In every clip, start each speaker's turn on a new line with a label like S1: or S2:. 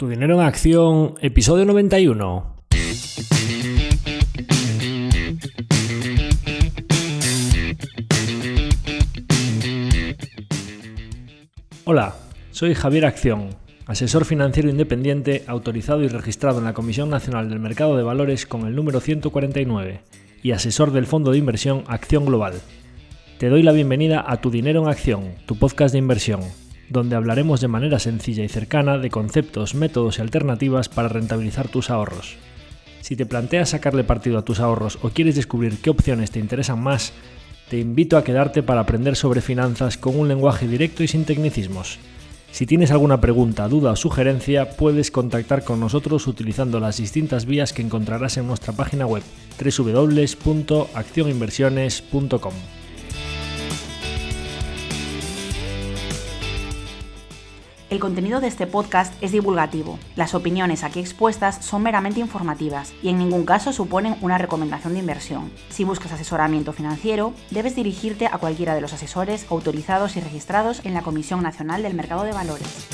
S1: Tu dinero en acción, episodio 91. Hola, soy Javier Acción, asesor financiero independiente autorizado y registrado en la Comisión Nacional del Mercado de Valores con el número 149 y asesor del fondo de inversión Acción Global. Te doy la bienvenida a Tu dinero en acción, tu podcast de inversión, donde hablaremos de manera sencilla y cercana de conceptos, métodos y alternativas para rentabilizar tus ahorros. Si te planteas sacarle partido a tus ahorros o quieres descubrir qué opciones te interesan más, te invito a quedarte para aprender sobre finanzas con un lenguaje directo y sin tecnicismos. Si tienes alguna pregunta, duda o sugerencia, puedes contactar con nosotros utilizando las distintas vías que encontrarás en nuestra página web www.accioninversiones.com.
S2: El contenido de este podcast es divulgativo. Las opiniones aquí expuestas son meramente informativas y en ningún caso suponen una recomendación de inversión. Si buscas asesoramiento financiero, debes dirigirte a cualquiera de los asesores autorizados y registrados en la Comisión Nacional del Mercado de Valores.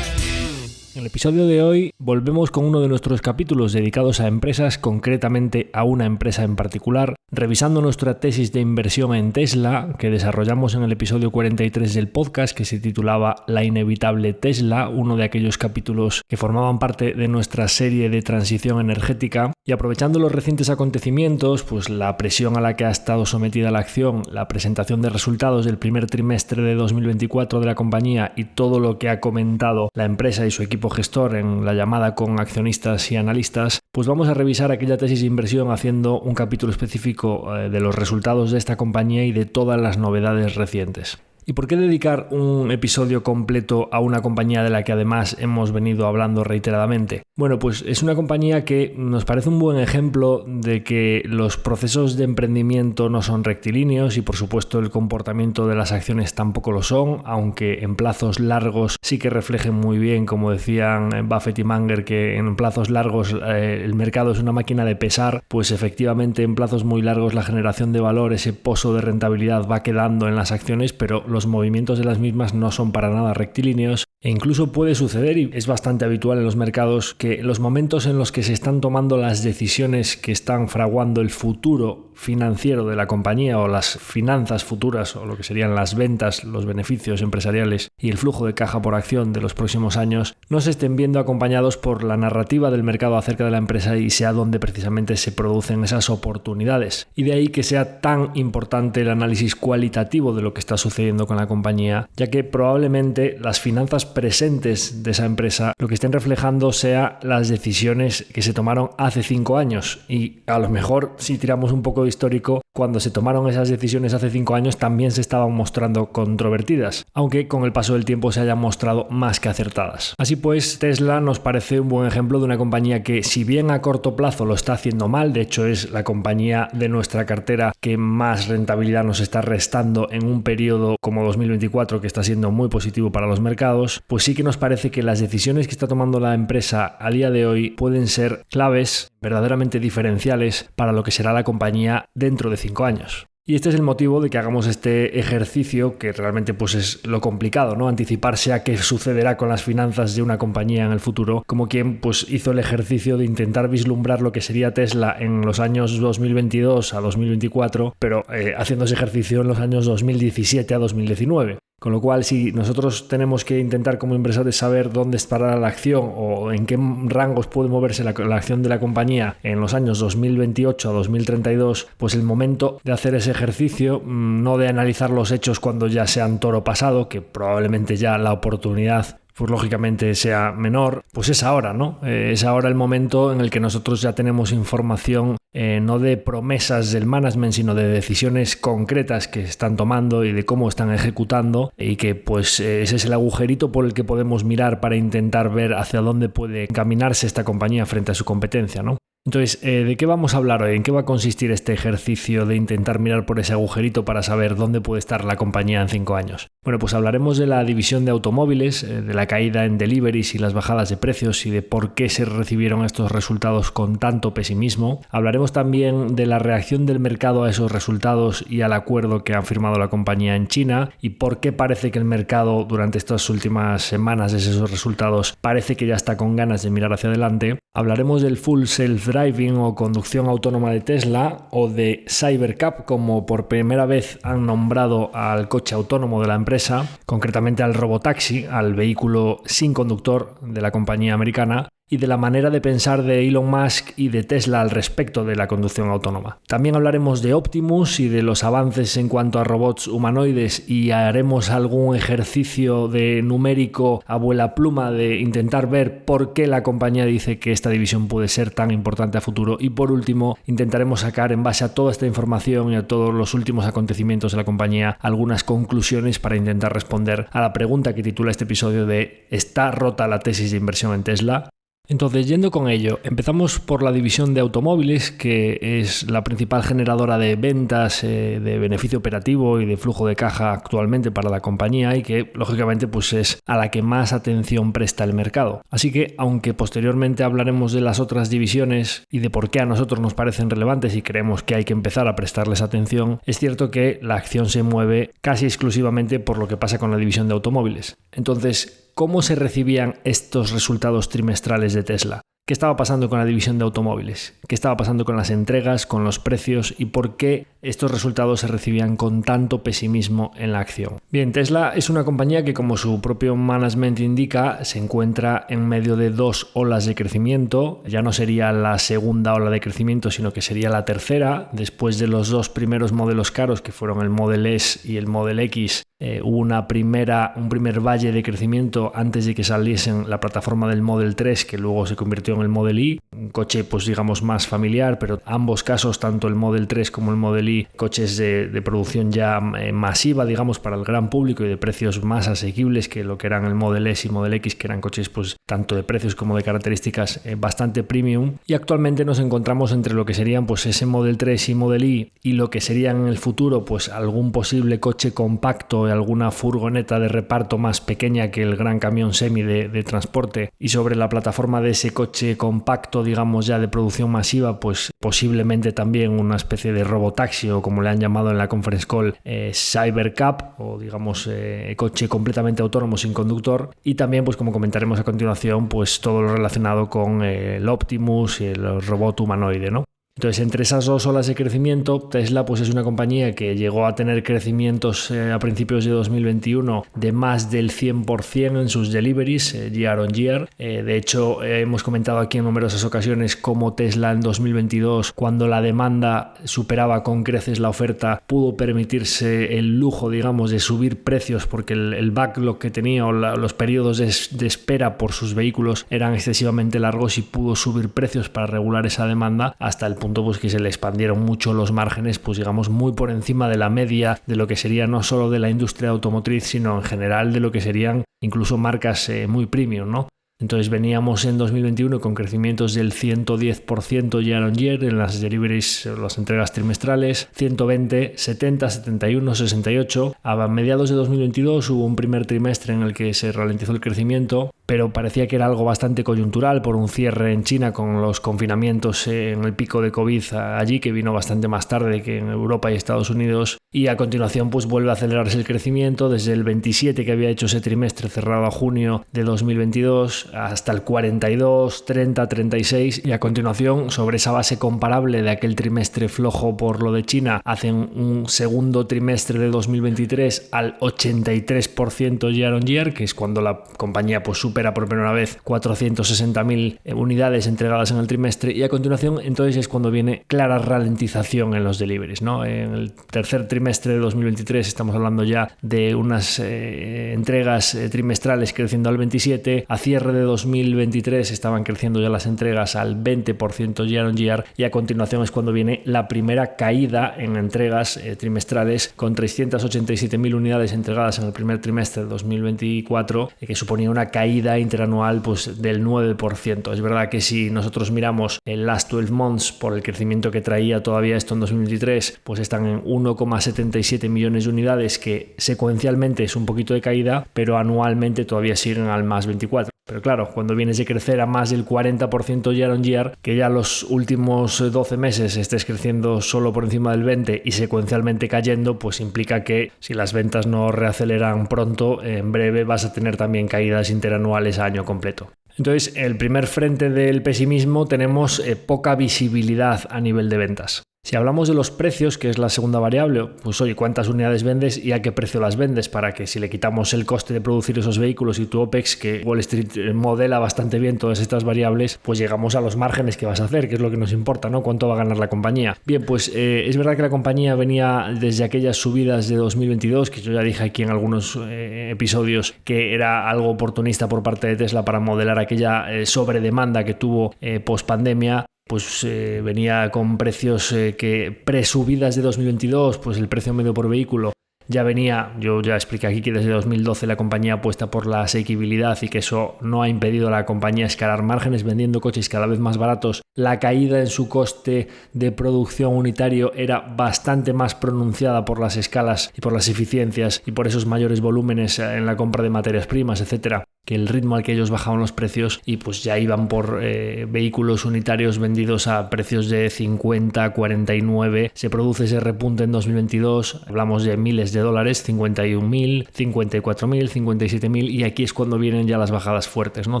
S1: En el episodio de hoy volvemos con uno de nuestros capítulos dedicados a empresas, concretamente a una empresa en particular, revisando nuestra tesis de inversión en Tesla que desarrollamos en el episodio 43 del podcast, que se titulaba La inevitable Tesla, uno de aquellos capítulos que formaban parte de nuestra serie de transición energética, y aprovechando los recientes acontecimientos, pues la presión a la que ha estado sometida la acción, la presentación de resultados del primer trimestre de 2024 de la compañía y todo lo que ha comentado la empresa y su equipo gestor en la llamada con accionistas y analistas, pues vamos a revisar aquella tesis de inversión haciendo un capítulo específico de los resultados de esta compañía y de todas las novedades recientes. ¿Y por qué dedicar un episodio completo a una compañía de la que además hemos venido hablando reiteradamente? Bueno, pues es una compañía que nos parece un buen ejemplo de que los procesos de emprendimiento no son rectilíneos y por supuesto el comportamiento de las acciones tampoco lo son, aunque en plazos largos sí que reflejen muy bien, como decían Buffett y Munger, que en plazos largos el mercado es una máquina de pesar, pues efectivamente en plazos muy largos la generación de valor, ese pozo de rentabilidad va quedando en las acciones, pero los movimientos de las mismas no son para nada rectilíneos e incluso puede suceder, y es bastante habitual en los mercados, que los momentos en los que se están tomando las decisiones que están fraguando el futuro financiero de la compañía o las finanzas futuras o lo que serían las ventas, los beneficios empresariales y el flujo de caja por acción de los próximos años no se estén viendo acompañados por la narrativa del mercado acerca de la empresa y sea donde precisamente se producen esas oportunidades. Y de ahí que sea tan importante el análisis cualitativo de lo que está sucediendo con la compañía, ya que probablemente las finanzas presentes de esa empresa lo que estén reflejando sea las decisiones que se tomaron hace 5 años y a lo mejor si tiramos un poco de histórico, cuando se tomaron esas decisiones hace 5 años también se estaban mostrando controvertidas, aunque con el paso del tiempo se hayan mostrado más que acertadas. Así pues, Tesla nos parece un buen ejemplo de una compañía que, si bien a corto plazo lo está haciendo mal, de hecho es la compañía de nuestra cartera que más rentabilidad nos está restando en un periodo como 2024 que está siendo muy positivo para los mercados, pues sí que nos parece que las decisiones que está tomando la empresa a día de hoy pueden ser claves, verdaderamente diferenciales para lo que será la compañía dentro de 5 años. Y este es el motivo de que hagamos este ejercicio, que realmente pues es lo complicado, ¿no? Anticiparse a qué sucederá con las finanzas de una compañía en el futuro, como quien pues hizo el ejercicio de intentar vislumbrar lo que sería Tesla en los años 2022 a 2024, pero haciendo ese ejercicio en los años 2017 a 2019. Con lo cual, si nosotros tenemos que intentar como inversores saber dónde estará la acción o en qué rangos puede moverse la acción de la compañía en los años 2028 a 2032, pues el momento de hacer ese ejercicio, no de analizar los hechos cuando ya sean toro pasado, que probablemente ya la oportunidad pues lógicamente sea menor, pues es ahora, ¿no? Es ahora el momento en el que nosotros ya tenemos información no de promesas del management, sino de decisiones concretas que están tomando y de cómo están ejecutando, y que pues ese es el agujerito por el que podemos mirar para intentar ver hacia dónde puede encaminarse esta compañía frente a su competencia, ¿no? Entonces, ¿de qué vamos a hablar hoy? ¿En qué va a consistir este ejercicio de intentar mirar por ese agujerito para saber dónde puede estar la compañía en 5 años? Bueno, pues hablaremos de la división de automóviles, de la caída en deliveries y las bajadas de precios y de por qué se recibieron estos resultados con tanto pesimismo. Hablaremos también de la reacción del mercado a esos resultados y al acuerdo que han firmado la compañía en China y por qué parece que el mercado durante estas últimas semanas de esos resultados parece que ya está con ganas de mirar hacia adelante. Hablaremos del Full Self-Driving o conducción autónoma de Tesla o de Cybercab, como por primera vez han nombrado al coche autónomo de la empresa, concretamente al robotaxi, al vehículo sin conductor de la compañía americana, y de la manera de pensar de Elon Musk y de Tesla al respecto de la conducción autónoma. También hablaremos de Optimus y de los avances en cuanto a robots humanoides y haremos algún ejercicio de numérico a vuela pluma de intentar ver por qué la compañía dice que esta división puede ser tan importante a futuro. Y por último, intentaremos sacar en base a toda esta información y a todos los últimos acontecimientos de la compañía algunas conclusiones para intentar responder a la pregunta que titula este episodio de ¿está rota la tesis de inversión en Tesla? Entonces, yendo con ello, empezamos por la división de automóviles, que es la principal generadora de ventas, de beneficio operativo y de flujo de caja actualmente para la compañía y que, lógicamente, pues es a la que más atención presta el mercado. Así que, aunque posteriormente hablaremos de las otras divisiones y de por qué a nosotros nos parecen relevantes y creemos que hay que empezar a prestarles atención, es cierto que la acción se mueve casi exclusivamente por lo que pasa con la división de automóviles. Entonces, ¿cómo se recibían estos resultados trimestrales de Tesla? ¿Qué estaba pasando con la división de automóviles? ¿Qué estaba pasando con las entregas, con los precios y por qué estos resultados se recibían con tanto pesimismo en la acción? Bien, Tesla es una compañía que, como su propio management indica, se encuentra en medio de 2 olas de crecimiento. Ya no sería la segunda ola de crecimiento, sino que sería la tercera. Después de los 2 primeros modelos caros, que fueron el Model S y el Model X, hubo un primer valle de crecimiento antes de que saliesen la plataforma del Model 3, que luego se convirtió en el Model Y, un coche pues digamos más familiar, pero ambos casos, tanto el Model 3 como el Model Y, coches de producción ya masiva, digamos, para el gran público y de precios más asequibles que lo que eran el Model S y Model X, que eran coches pues tanto de precios como de características bastante premium. Y actualmente nos encontramos entre lo que serían pues ese Model 3 y Model Y y lo que serían en el futuro pues algún posible coche compacto, alguna furgoneta de reparto más pequeña que el gran camión semi de transporte, y sobre la plataforma de ese coche compacto, digamos ya de producción masiva, pues posiblemente también una especie de robotaxi o como le han llamado en la conference call Cybercab, o digamos coche completamente autónomo sin conductor, y también pues como comentaremos a continuación pues todo lo relacionado con el Optimus y el robot humanoide, ¿no? Entonces, entre esas 2 olas de crecimiento, Tesla pues es una compañía que llegó a tener crecimientos a principios de 2021 de más del 100% en sus deliveries year on year. De hecho, hemos comentado aquí en numerosas ocasiones cómo Tesla en 2022, cuando la demanda superaba con creces la oferta, pudo permitirse el lujo, digamos, de subir precios porque el backlog que tenía o los periodos de espera por sus vehículos eran excesivamente largos y pudo subir precios para regular esa demanda hasta el punto pues que se le expandieron mucho los márgenes, pues digamos muy por encima de la media de lo que sería no solo de la industria automotriz, sino en general de lo que serían incluso marcas muy premium, ¿no? Entonces veníamos en 2021 con crecimientos del 110% year on year en las deliveries, las entregas trimestrales, 120, 70, 71, 68. A mediados de 2022 hubo un primer trimestre en el que se ralentizó el crecimiento, pero parecía que era algo bastante coyuntural por un cierre en China con los confinamientos en el pico de COVID allí, que vino bastante más tarde que en Europa y Estados Unidos, y a continuación pues vuelve a acelerarse el crecimiento desde el 27 que había hecho ese trimestre cerrado a junio de 2022 hasta el 42, 30, 36, y a continuación sobre esa base comparable de aquel trimestre flojo por lo de China hacen un segundo trimestre de 2023 al 83% year on year, que es cuando la compañía pues supera por primera vez 460.000 unidades entregadas en el trimestre, y a continuación entonces es cuando viene clara ralentización en los deliveries, ¿no? En el tercer trimestre de 2023 estamos hablando ya de unas entregas trimestrales creciendo al 27, a cierre de 2023 estaban creciendo ya las entregas al 20% year on year, y a continuación es cuando viene la primera caída en entregas trimestrales, con 387.000 unidades entregadas en el primer trimestre de 2024, que suponía una caída interanual pues del 9%. Es verdad que si nosotros miramos el last 12 months por el crecimiento que traía todavía esto en 2023, pues están en 1,77 millones de unidades, que secuencialmente es un poquito de caída, pero anualmente todavía siguen al más 24. Pero claro, cuando vienes de crecer a más del 40% year on year, que ya los últimos 12 meses estés creciendo solo por encima del 20% y secuencialmente cayendo, pues implica que si las ventas no reaceleran pronto, en breve vas a tener también caídas interanuales a año completo. Entonces, el primer frente del pesimismo, tenemos poca visibilidad a nivel de ventas. Si hablamos de los precios, que es la segunda variable, pues oye, ¿cuántas unidades vendes y a qué precio las vendes? Para que si le quitamos el coste de producir esos vehículos y tu OPEX, que Wall Street modela bastante bien todas estas variables, pues llegamos a los márgenes que vas a hacer, que es lo que nos importa, ¿no? ¿Cuánto va a ganar la compañía? Bien, pues es verdad que la compañía venía desde aquellas subidas de 2022, que yo ya dije aquí en algunos episodios que era algo oportunista por parte de Tesla para modelar aquella sobredemanda que tuvo post pandemia. Pues venía con precios que pre-subidas de 2022, pues el precio medio por vehículo ya venía, yo ya expliqué aquí que desde 2012 la compañía apuesta por la asequibilidad y que eso no ha impedido a la compañía escalar márgenes vendiendo coches cada vez más baratos. La caída en su coste de producción unitario era bastante más pronunciada por las escalas y por las eficiencias y por esos mayores volúmenes en la compra de materias primas, etcétera, que el ritmo al que ellos bajaban los precios, y pues ya iban por vehículos unitarios vendidos a precios de 50, 49. Se produce ese repunte en 2022, hablamos de miles de dólares, 51.000, 54.000, 57.000, y aquí es cuando vienen ya las bajadas fuertes, ¿no?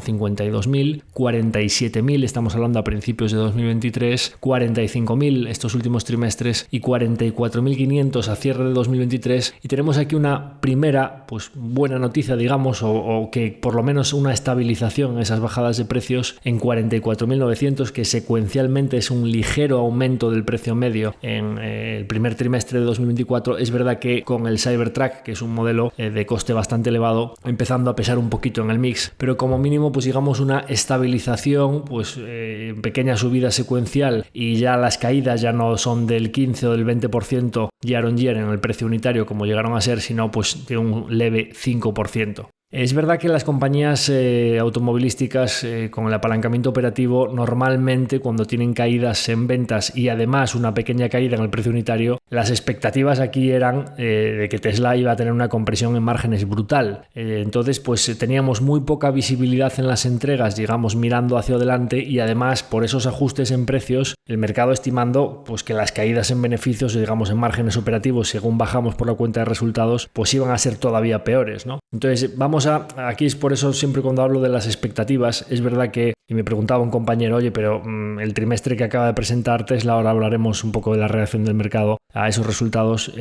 S1: 52.000, 47.000, estamos hablando a principios de 2023, 45.000 estos últimos trimestres y 44.500 a cierre de 2023, y tenemos aquí una primera pues buena noticia, digamos, o que por lo menos una estabilización en esas bajadas de precios en 44.900, que secuencialmente es un ligero aumento del precio medio en el primer trimestre de 2024. Es verdad que con el Cybertruck, que es un modelo de coste bastante elevado, empezando a pesar un poquito en el mix, pero como mínimo pues digamos una estabilización, pues pequeña subida secuencial, y ya las caídas ya no son del 15 o del 20% year on year en el precio unitario como llegaron a ser, sino pues de un leve 5%. Es verdad que las compañías automovilísticas con el apalancamiento operativo normalmente cuando tienen caídas en ventas y además una pequeña caída en el precio unitario, las expectativas aquí eran de que Tesla iba a tener una compresión en márgenes brutal. Entonces pues teníamos muy poca visibilidad en las entregas, digamos, mirando hacia adelante, y además por esos ajustes en precios el mercado estimando pues que las caídas en beneficios, digamos en márgenes operativos, según bajamos por la cuenta de resultados, pues iban a ser todavía peores, ¿no? Entonces aquí es por eso siempre cuando hablo de las expectativas, es verdad que, y me preguntaba un compañero, oye, pero el trimestre que acaba de presentar Tesla, ahora hablaremos un poco de la reacción del mercado a esos resultados,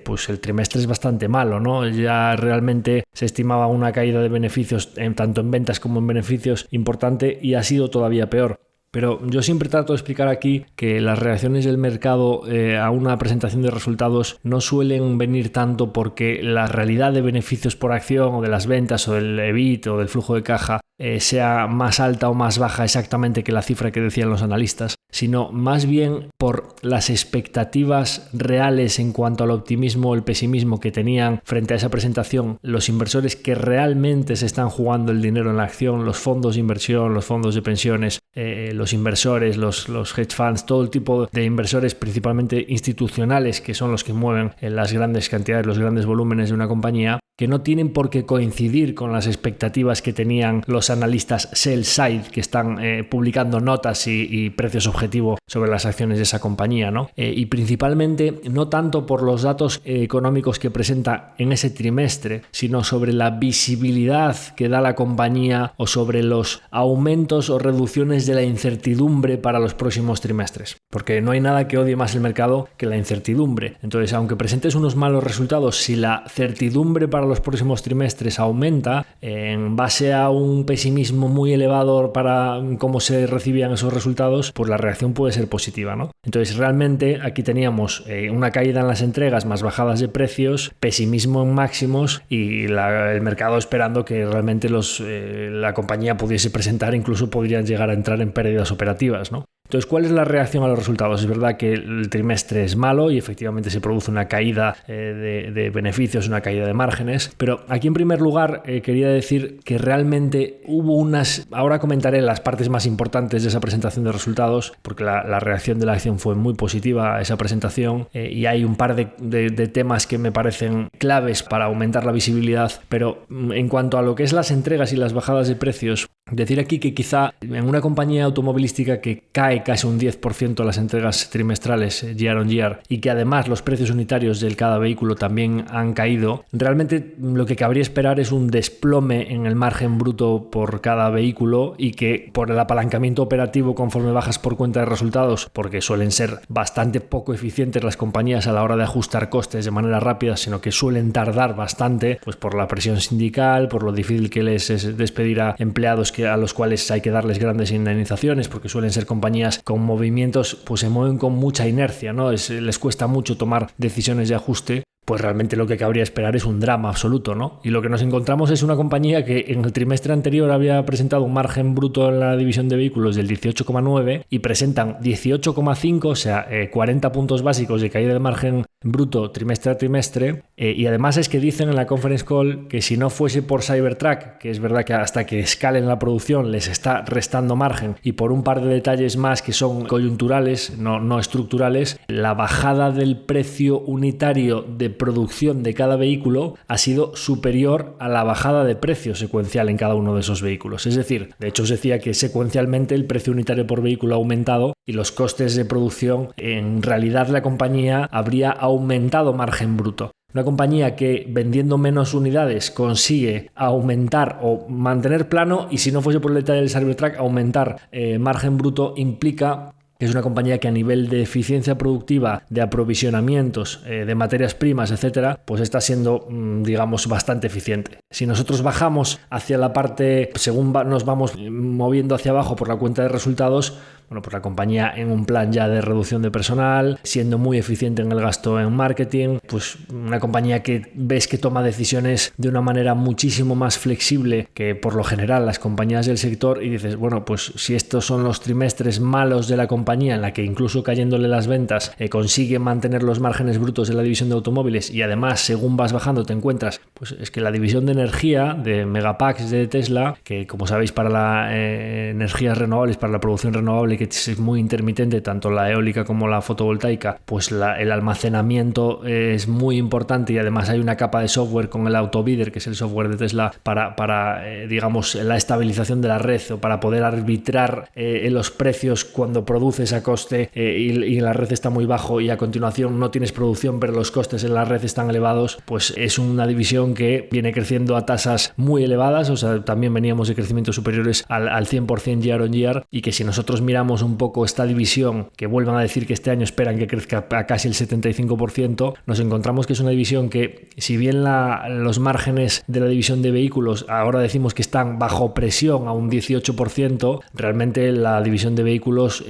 S1: pues el trimestre es bastante malo, ¿no? Ya realmente se estimaba una caída de beneficios tanto en ventas como en beneficios importante, y ha sido todavía peor. Pero yo siempre trato de explicar aquí que las reacciones del mercado a una presentación de resultados no suelen venir tanto porque la realidad de beneficios por acción o de las ventas o del EBIT o del flujo de caja sea más alta o más baja exactamente que la cifra que decían los analistas, sino más bien por las expectativas reales en cuanto al optimismo o el pesimismo que tenían frente a esa presentación los inversores que realmente se están jugando el dinero en la acción, los fondos de inversión, los fondos de pensiones, los inversores, los hedge funds, todo el tipo de inversores, principalmente institucionales, que son los que mueven las grandes cantidades, los grandes volúmenes de una compañía, que no tienen por qué coincidir con las expectativas que tenían los analistas sell side, que están publicando notas y precios objetivo sobre las acciones de esa compañía, ¿no? Y principalmente no tanto por los datos económicos que presenta en ese trimestre, sino sobre la visibilidad que da la compañía o sobre los aumentos o reducciones de la incertidumbre para los próximos trimestres. Porque no hay nada que odie más el mercado que la incertidumbre. Entonces, aunque presentes unos malos resultados, si la certidumbre para los próximos trimestres aumenta en base a un pesimismo muy elevado para cómo se recibían esos resultados, pues la reacción puede ser positiva, ¿no? Entonces realmente aquí teníamos una caída en las entregas más bajadas de precios, pesimismo en máximos y el mercado esperando que realmente la compañía pudiese presentar, incluso podrían llegar a entrar en pérdidas operativas, ¿no? Entonces, ¿cuál es la reacción a los resultados? Es verdad que el trimestre es malo y efectivamente se produce una caída de beneficios, una caída de márgenes, pero aquí en primer lugar quería decir que realmente hubo ahora comentaré las partes más importantes de esa presentación de resultados, porque la reacción de la acción fue muy positiva a esa presentación y hay un par de temas que me parecen claves para aumentar la visibilidad, pero en cuanto a lo que es las entregas y las bajadas de precios, decir aquí que quizá en una compañía automovilística que cae casi un 10% las entregas trimestrales year on year y que además los precios unitarios de cada vehículo también han caído, realmente lo que cabría esperar es un desplome en el margen bruto por cada vehículo y que por el apalancamiento operativo conforme bajas por cuenta de resultados, porque suelen ser bastante poco eficientes las compañías a la hora de ajustar costes de manera rápida, sino que suelen tardar bastante, pues por la presión sindical, por lo difícil que les es despedir a empleados a los cuales hay que darles grandes indemnizaciones, porque suelen ser compañías con movimientos, pues se mueven con mucha inercia, ¿no? Les cuesta mucho tomar decisiones de ajuste. Pues realmente lo que cabría esperar es un drama absoluto, ¿no? Y lo que nos encontramos es una compañía que en el trimestre anterior había presentado un margen bruto en la división de vehículos del 18,9 y presentan 18,5, o sea, 40 puntos básicos de caída de margen bruto trimestre a trimestre. Y además es que dicen en la conference call que si no fuese por Cybertruck, que es verdad que hasta que escalen la producción les está restando margen, y por un par de detalles más que son coyunturales, no estructurales, la bajada del precio unitario de producción de cada vehículo ha sido superior a la bajada de precio secuencial en cada uno de esos vehículos. Es decir, de hecho os decía que secuencialmente el precio unitario por vehículo ha aumentado y los costes de producción, en realidad la compañía habría aumentado margen bruto. Una compañía que vendiendo menos unidades consigue aumentar o mantener plano, y si no fuese por el detalle del Cybertruck, aumentar margen bruto, implica que es una compañía que a nivel de eficiencia productiva, de aprovisionamientos, de materias primas, etcétera, pues está siendo, digamos, bastante eficiente. Si nosotros bajamos hacia la parte, según nos vamos moviendo hacia abajo por la cuenta de resultados, bueno, pues la compañía en un plan ya de reducción de personal, siendo muy eficiente en el gasto en marketing, pues una compañía que ves que toma decisiones de una manera muchísimo más flexible que por lo general las compañías del sector, y dices, bueno, pues si estos son los trimestres malos de la compañía en la que incluso cayéndole las ventas consigue mantener los márgenes brutos de la división de automóviles, y además según vas bajando te encuentras, pues es que la división de energía de Megapacks de Tesla, que como sabéis para las energías renovables, para la producción renovable, que es muy intermitente, tanto la eólica como la fotovoltaica, pues el almacenamiento es muy importante, y además hay una capa de software con el Autobidder, que es el software de Tesla para digamos, la estabilización de la red, o para poder arbitrar en los precios cuando produces a coste y la red está muy bajo y a continuación no tienes producción pero los costes en la red están elevados. Pues es una división que viene creciendo a tasas muy elevadas, o sea, también veníamos de crecimientos superiores al 100% year on year, y que si nosotros miramos un poco esta división, que vuelvan a decir que este año esperan que crezca a casi el 75%, nos encontramos que es una división que, si bien los márgenes de la división de vehículos ahora decimos que están bajo presión a un 18%, realmente la división de vehículos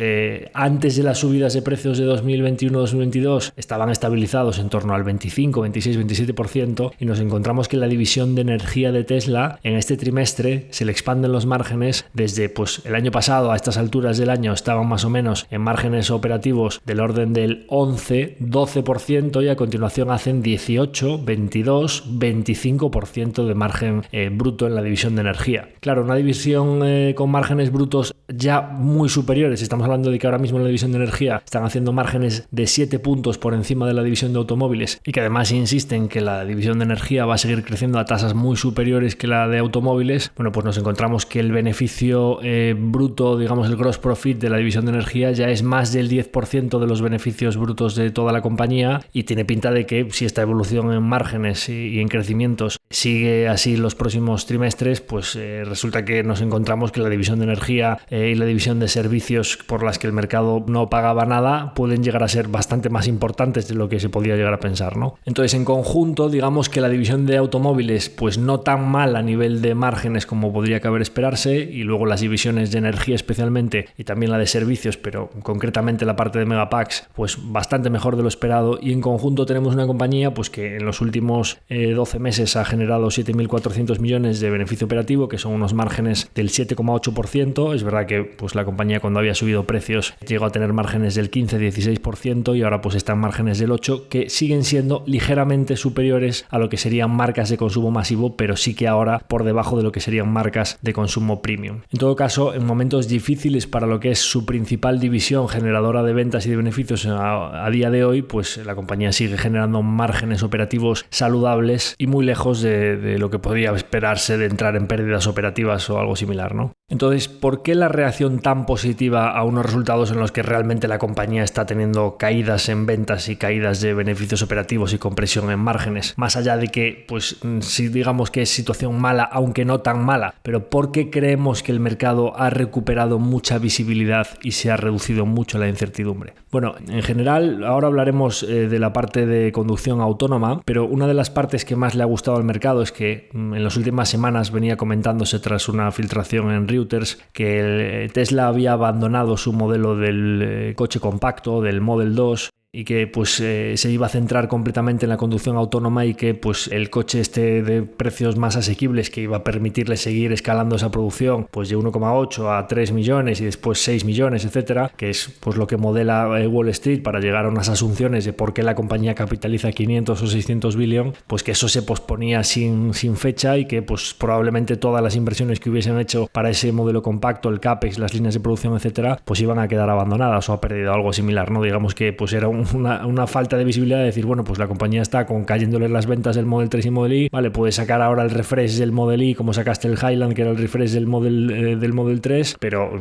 S1: antes de las subidas de precios de 2021-2022 estaban estabilizados en torno al 25, 26, 27%, y nos encontramos que la división de energía de Tesla en este trimestre se le expanden los márgenes desde pues el año pasado. A estas alturas del año estaban más o menos en márgenes operativos del orden del 11, 12%, y a continuación hacen 18, 22, 25% de margen bruto en la división de energía. Claro, una división con márgenes brutos ya muy superiores. Estamos hablando de que ahora mismo en la división de energía están haciendo márgenes de 7 puntos por encima de la división de automóviles, y que además insisten que la división de energía va a seguir creciendo a tasas muy superiores que la de automóviles. Bueno, pues nos encontramos que el beneficio bruto, digamos el gross profit, profit de la división de energía ya es más del 10% de los beneficios brutos de toda la compañía, y tiene pinta de que si esta evolución en márgenes y en crecimientos sigue así los próximos trimestres, pues resulta que nos encontramos que la división de energía y la división de servicios, por las que el mercado no pagaba nada, pueden llegar a ser bastante más importantes de lo que se podía llegar a pensar, ¿no? Entonces, en conjunto, digamos que la división de automóviles, pues no tan mal a nivel de márgenes como podría caber esperarse, y luego las divisiones de energía especialmente, y también la de servicios, pero concretamente la parte de Megapacks, pues bastante mejor de lo esperado, y en conjunto tenemos una compañía pues que en los últimos 12 meses ha generado 7.400 millones de beneficio operativo, que son unos márgenes del 7,8%. Es verdad que pues la compañía, cuando había subido precios, llegó a tener márgenes del 15-16%, y ahora pues están márgenes del 8%, que siguen siendo ligeramente superiores a lo que serían marcas de consumo masivo, pero sí que ahora por debajo de lo que serían marcas de consumo premium. En todo caso, en momentos difíciles para lo que es su principal división generadora de ventas y de beneficios a día de hoy, pues la compañía sigue generando márgenes operativos saludables y muy lejos de lo que podría esperarse de entrar en pérdidas operativas o algo similar, ¿no? Entonces, ¿por qué la reacción tan positiva a unos resultados en los que realmente la compañía está teniendo caídas en ventas y caídas de beneficios operativos y compresión en márgenes? Más allá de que, pues, si digamos que es situación mala, aunque no tan mala, pero ¿por qué creemos que el mercado ha recuperado mucha visibilidad y se ha reducido mucho la incertidumbre? Bueno, en general, ahora hablaremos de la parte de conducción autónoma, pero una de las partes que más le ha gustado al mercado es que en las últimas semanas venía comentándose, tras una filtración en Reuters, que Tesla había abandonado su modelo del coche compacto, del Model 2, y que pues se iba a centrar completamente en la conducción autónoma, y que pues el coche de precios más asequibles, que iba a permitirle seguir escalando esa producción pues de 1,8 a 3 millones y después 6 millones, etcétera, que es pues lo que modela Wall Street para llegar a unas asunciones de por qué la compañía capitaliza 500 o 600 billion, pues que eso se posponía sin fecha, y que pues probablemente todas las inversiones que hubiesen hecho para ese modelo compacto, el CAPEX, las líneas de producción, etcétera, pues iban a quedar abandonadas o ha perdido algo similar, ¿no? Digamos que pues era una falta de visibilidad de decir, bueno, pues la compañía está cayéndole las ventas del Model 3 y Model Y, vale, puedes sacar ahora el refresh del Model Y como sacaste el Highland, que era el refresh del Model 3, pero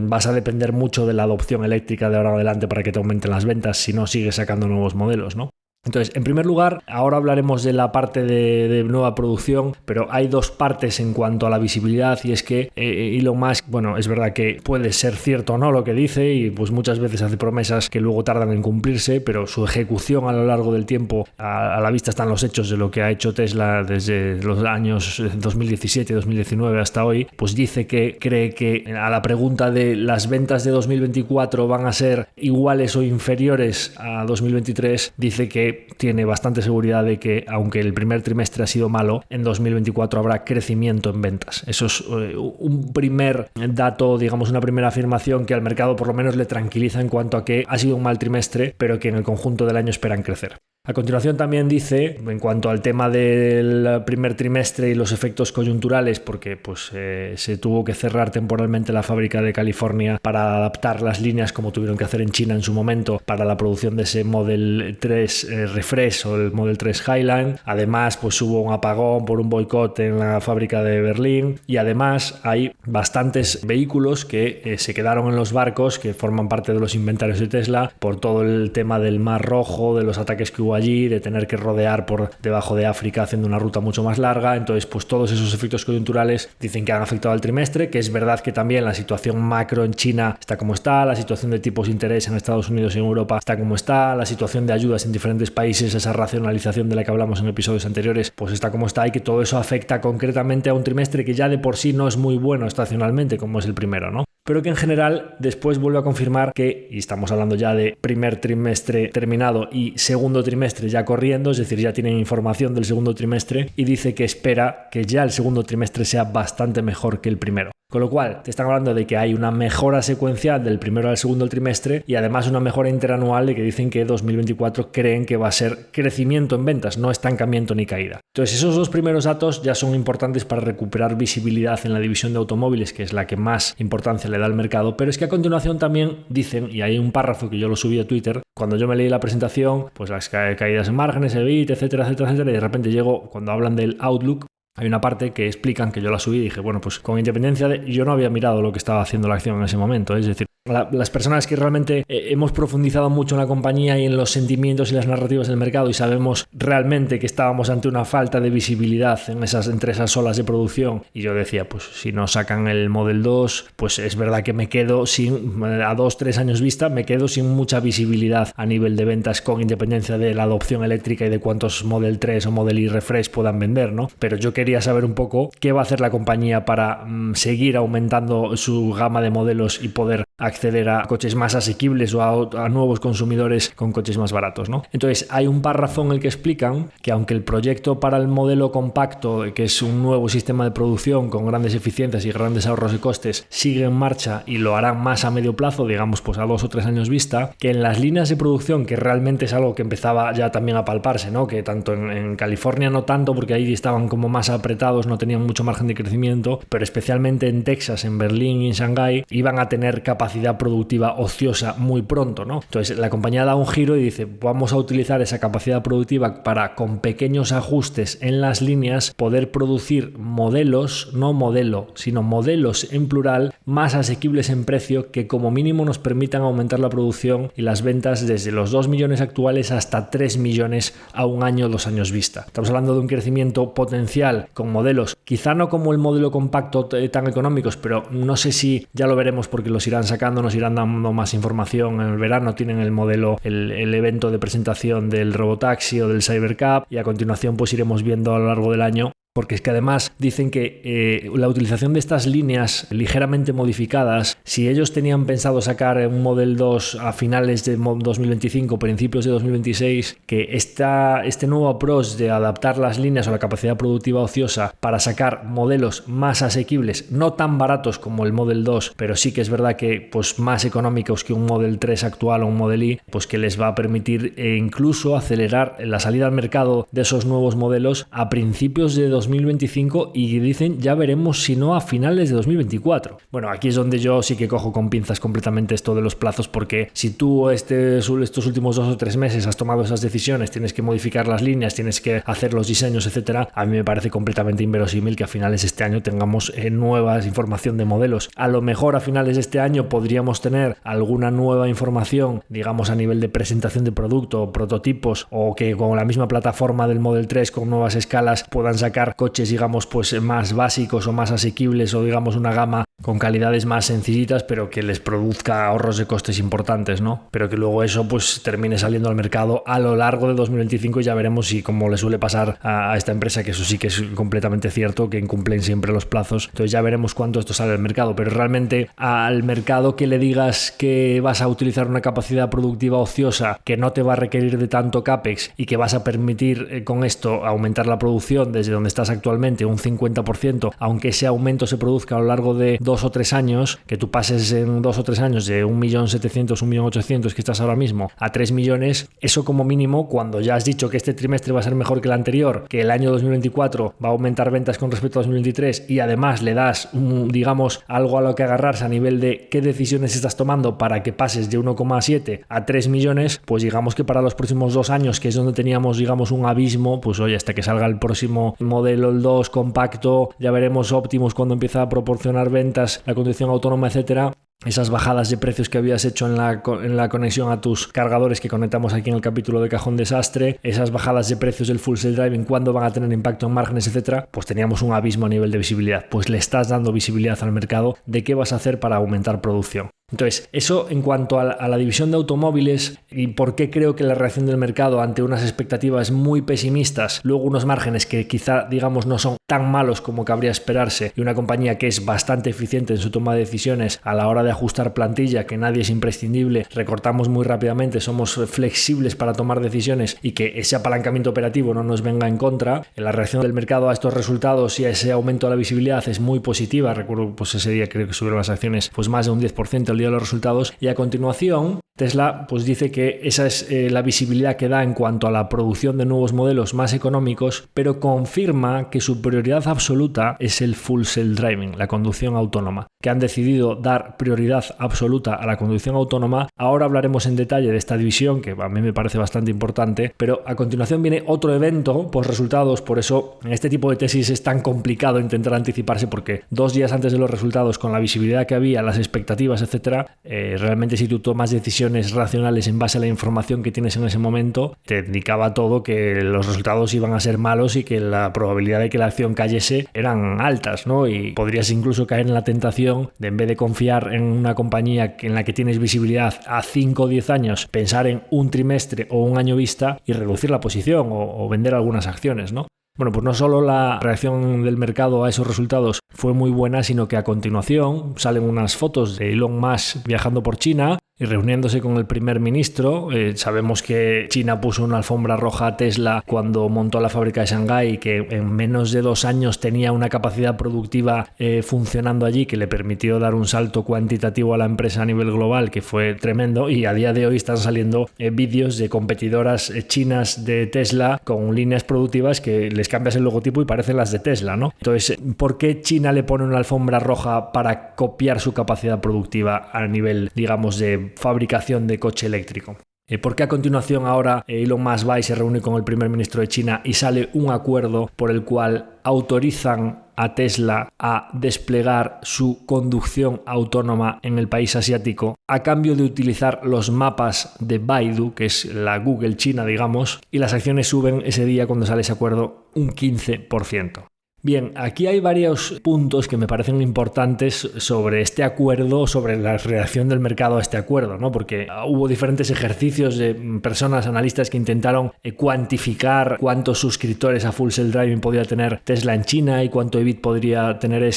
S1: vas a depender mucho de la adopción eléctrica de ahora en adelante para que te aumenten las ventas si no sigues sacando nuevos modelos, ¿no? Entonces, en primer lugar, ahora hablaremos de la parte de nueva producción, pero hay dos partes en cuanto a la visibilidad, y es que Elon Musk, bueno, es verdad que puede ser cierto o no lo que dice, y pues muchas veces hace promesas que luego tardan en cumplirse, pero su ejecución a lo largo del tiempo, a la vista están los hechos de lo que ha hecho Tesla desde los años 2017 y 2019 hasta hoy, pues dice que cree que a la pregunta de las ventas de 2024 van a ser iguales o inferiores a 2023, dice que tiene bastante seguridad de que, aunque el primer trimestre ha sido malo, en 2024 habrá crecimiento en ventas. Eso es un primer dato, digamos, una primera afirmación que al mercado por lo menos le tranquiliza en cuanto a que ha sido un mal trimestre, pero que en el conjunto del año esperan crecer. A continuación también dice, en cuanto al tema del primer trimestre y los efectos coyunturales, porque pues se tuvo que cerrar temporalmente la fábrica de California para adaptar las líneas, como tuvieron que hacer en China en su momento, para la producción de ese Model 3 Refresh o el Model 3 Highline. Además, pues hubo un apagón por un boicot en la fábrica de Berlín, y además hay bastantes vehículos que se quedaron en los barcos, que forman parte de los inventarios de Tesla, por todo el tema del Mar Rojo, de los ataques que hubo allí, de tener que rodear por debajo de África haciendo una ruta mucho más larga. Entonces, pues todos esos efectos coyunturales dicen que han afectado al trimestre, que es verdad que también la situación macro en China está como está, la situación de tipos de interés en Estados Unidos y en Europa está como está, la situación de ayudas en diferentes países, esa racionalización de la que hablamos en episodios anteriores, pues está como está, y que todo eso afecta concretamente a un trimestre que ya de por sí no es muy bueno estacionalmente, como es el primero, ¿no? Pero que en general después vuelve a confirmar que, y estamos hablando ya de primer trimestre terminado y segundo trimestre ya corriendo, es decir, ya tienen información del segundo trimestre, y dice que espera que ya el segundo trimestre sea bastante mejor que el primero. Con lo cual, te están hablando de que hay una mejora secuencial del primero al segundo trimestre, y además una mejora interanual, de que dicen que 2024 creen que va a ser crecimiento en ventas, no estancamiento ni caída. Entonces, esos dos primeros datos ya son importantes para recuperar visibilidad en la división de automóviles, que es la que más importancia le da al mercado. Pero es que a continuación también dicen, y hay un párrafo que yo lo subí a Twitter, cuando yo me leí la presentación, pues las caídas en márgenes, EBIT, etcétera, etcétera, etcétera, y de repente llego, cuando hablan del outlook, hay una parte que explican, que yo la subí y dije, bueno, pues con independencia de... Yo no había mirado lo que estaba haciendo la acción en ese momento, es decir, Las personas que realmente hemos profundizado mucho en la compañía y en los sentimientos y las narrativas del mercado y sabemos realmente que estábamos ante una falta de visibilidad entre esas olas de producción, y yo decía, pues si no sacan el Model 2, pues es verdad que me quedo a 2-3 años vista, me quedo sin mucha visibilidad a nivel de ventas, con independencia de la adopción eléctrica y de cuántos Model 3 o Model Y Refresh puedan vender, ¿no? Pero yo quería saber un poco qué va a hacer la compañía para seguir aumentando su gama de modelos y poder acceder a coches más asequibles o a nuevos consumidores con coches más baratos, ¿no? Entonces hay un párrafo en el que explican que aunque el proyecto para el modelo compacto, que es un nuevo sistema de producción con grandes eficiencias y grandes ahorros de costes, sigue en marcha y lo harán más a medio plazo, digamos pues a 2 o 3 años vista, que en las líneas de producción, que realmente es algo que empezaba ya también a palparse, ¿no? Que tanto en California no tanto, porque ahí estaban como más apretados, no tenían mucho margen de crecimiento, pero especialmente en Texas, en Berlín y en Shanghái iban a tener capacidad productiva ociosa muy pronto, ¿no? Entonces la compañía da un giro y dice, vamos a utilizar esa capacidad productiva para, con pequeños ajustes en las líneas, poder producir modelos, no modelo, sino modelos en plural, más asequibles en precio, que como mínimo nos permitan aumentar la producción y las ventas desde los 2 millones actuales hasta 3 millones a un año, 2 años vista. Estamos hablando de un crecimiento potencial con modelos, quizá no como el modelo compacto tan económicos, pero no sé si ya lo veremos porque los irán sacando, nos irán dando más información. En el verano tienen el modelo, el evento de presentación del Robotaxi o del Cybercab, y a continuación pues iremos viendo a lo largo del año. Porque es que además dicen que la utilización de estas líneas ligeramente modificadas, si ellos tenían pensado sacar un Model 2 a finales de 2025, principios de 2026, que este nuevo approach de adaptar las líneas o la capacidad productiva ociosa para sacar modelos más asequibles, no tan baratos como el Model 2, pero sí que es verdad que pues más económicos que un Model 3 actual o un Model Y, pues que les va a permitir incluso acelerar la salida al mercado de esos nuevos modelos a principios de 2025, y dicen ya veremos si no a finales de 2024. Bueno, aquí es donde yo sí que cojo con pinzas completamente esto de los plazos, porque si tú estos últimos 2 o 3 meses has tomado esas decisiones, tienes que modificar las líneas, tienes que hacer los diseños, etcétera, a mí me parece completamente inverosímil que a finales de este año tengamos nueva información de modelos. A lo mejor a finales de este año podríamos tener alguna nueva información, digamos a nivel de presentación de producto, prototipos, o que con la misma plataforma del Model 3 con nuevas escalas puedan sacar coches, digamos, pues más básicos o más asequibles, o digamos una gama con calidades más sencillitas, pero que les produzca ahorros de costes importantes, ¿no? Pero que luego eso pues termine saliendo al mercado a lo largo de 2025, y ya veremos si, como le suele pasar a esta empresa, que eso sí que es completamente cierto, que incumplen siempre los plazos, entonces ya veremos cuánto esto sale al mercado. Pero realmente al mercado que le digas que vas a utilizar una capacidad productiva ociosa que no te va a requerir de tanto CAPEX y que vas a permitir con esto aumentar la producción desde donde estás actualmente un 50%, aunque ese aumento se produzca a lo largo de 2 o 3 años, que tú pases en 2 o 3 años de 1.700.000, 1.800.000 que estás ahora mismo a 3 millones, eso como mínimo, cuando ya has dicho que este trimestre va a ser mejor que el anterior, que el año 2024 va a aumentar ventas con respecto a 2023, y además le das digamos algo a lo que agarrarse a nivel de qué decisiones estás tomando para que pases de 1,7 a 3 millones, pues digamos que para los próximos 2 años, que es donde teníamos digamos un abismo, pues oye, hasta que salga el próximo modelo, el 2 compacto, ya veremos Optimus cuando empieza a proporcionar ventas, la conducción autónoma, etcétera. Esas bajadas de precios que habías hecho en la conexión a tus cargadores, que conectamos aquí en el capítulo de Cajón Desastre, esas bajadas de precios del Full Self Driving, cuándo van a tener impacto en márgenes, etcétera, pues teníamos un abismo a nivel de visibilidad. Pues le estás dando visibilidad al mercado de qué vas a hacer para aumentar producción. Entonces, eso en cuanto a la división de automóviles, y por qué creo que la reacción del mercado ante unas expectativas muy pesimistas, luego unos márgenes que quizá digamos no son tan malos como cabría esperarse, y una compañía que es bastante eficiente en su toma de decisiones a la hora de ajustar plantilla, que nadie es imprescindible, recortamos muy rápidamente, somos flexibles para tomar decisiones, y que ese apalancamiento operativo no nos venga en contra. La reacción del mercado a estos resultados y a ese aumento de la visibilidad es muy positiva. Recuerdo pues ese día creo que subieron las acciones pues más de un 10% el día de los resultados, y a continuación Tesla pues dice que esa es la visibilidad que da en cuanto a la producción de nuevos modelos más económicos, pero confirma que su prioridad absoluta es el Full Self Driving, la conducción autónoma, que han decidido dar prioridad absoluta a la conducción autónoma. Ahora hablaremos en detalle de esta división, que a mí me parece bastante importante, pero a continuación viene otro evento post resultados. Por eso en este tipo de tesis es tan complicado intentar anticiparse, porque 2 días antes de los resultados, con la visibilidad que había, las expectativas, etcétera, realmente si tú tomas decisiones racionales en base a la información que tienes en ese momento, te indicaba todo que los resultados iban a ser malos y que la probabilidad de que la acción cayese eran altas, ¿no? Y podrías incluso caer en la tentación de, en vez de confiar en una compañía en la que tienes visibilidad a 5 o 10 años, pensar en un trimestre o un año vista y reducir la posición o vender algunas acciones, ¿no? Bueno, pues no solo la reacción del mercado a esos resultados fue muy buena, sino que a continuación salen unas fotos de Elon Musk viajando por China y reuniéndose con el primer ministro. Sabemos que China puso una alfombra roja a Tesla cuando montó la fábrica de Shanghái, que en menos de 2 años tenía una capacidad productiva funcionando allí que le permitió dar un salto cuantitativo a la empresa a nivel global que fue tremendo, y a día de hoy están saliendo vídeos de competidoras chinas de Tesla con líneas productivas que les cambias el logotipo y parecen las de Tesla, ¿no? Entonces, ¿por qué China le pone una alfombra roja para copiar su capacidad productiva a nivel, digamos, de fabricación de coche eléctrico? ¿Por qué a continuación ahora Elon Musk va y se reúne con el primer ministro de China y sale un acuerdo por el cual autorizan a Tesla a desplegar su conducción autónoma en el país asiático a cambio de utilizar los mapas de Baidu, que es la Google China, digamos, y las acciones suben ese día, cuando sale ese acuerdo, un 15%? Bien, aquí hay varios puntos que me parecen importantes sobre este acuerdo, sobre la reacción del mercado a este acuerdo, ¿no? Porque hubo diferentes ejercicios de personas, analistas, que intentaron cuantificar cuántos suscriptores a Full Self Driving podía tener Tesla en China y cuánto EBIT podría tener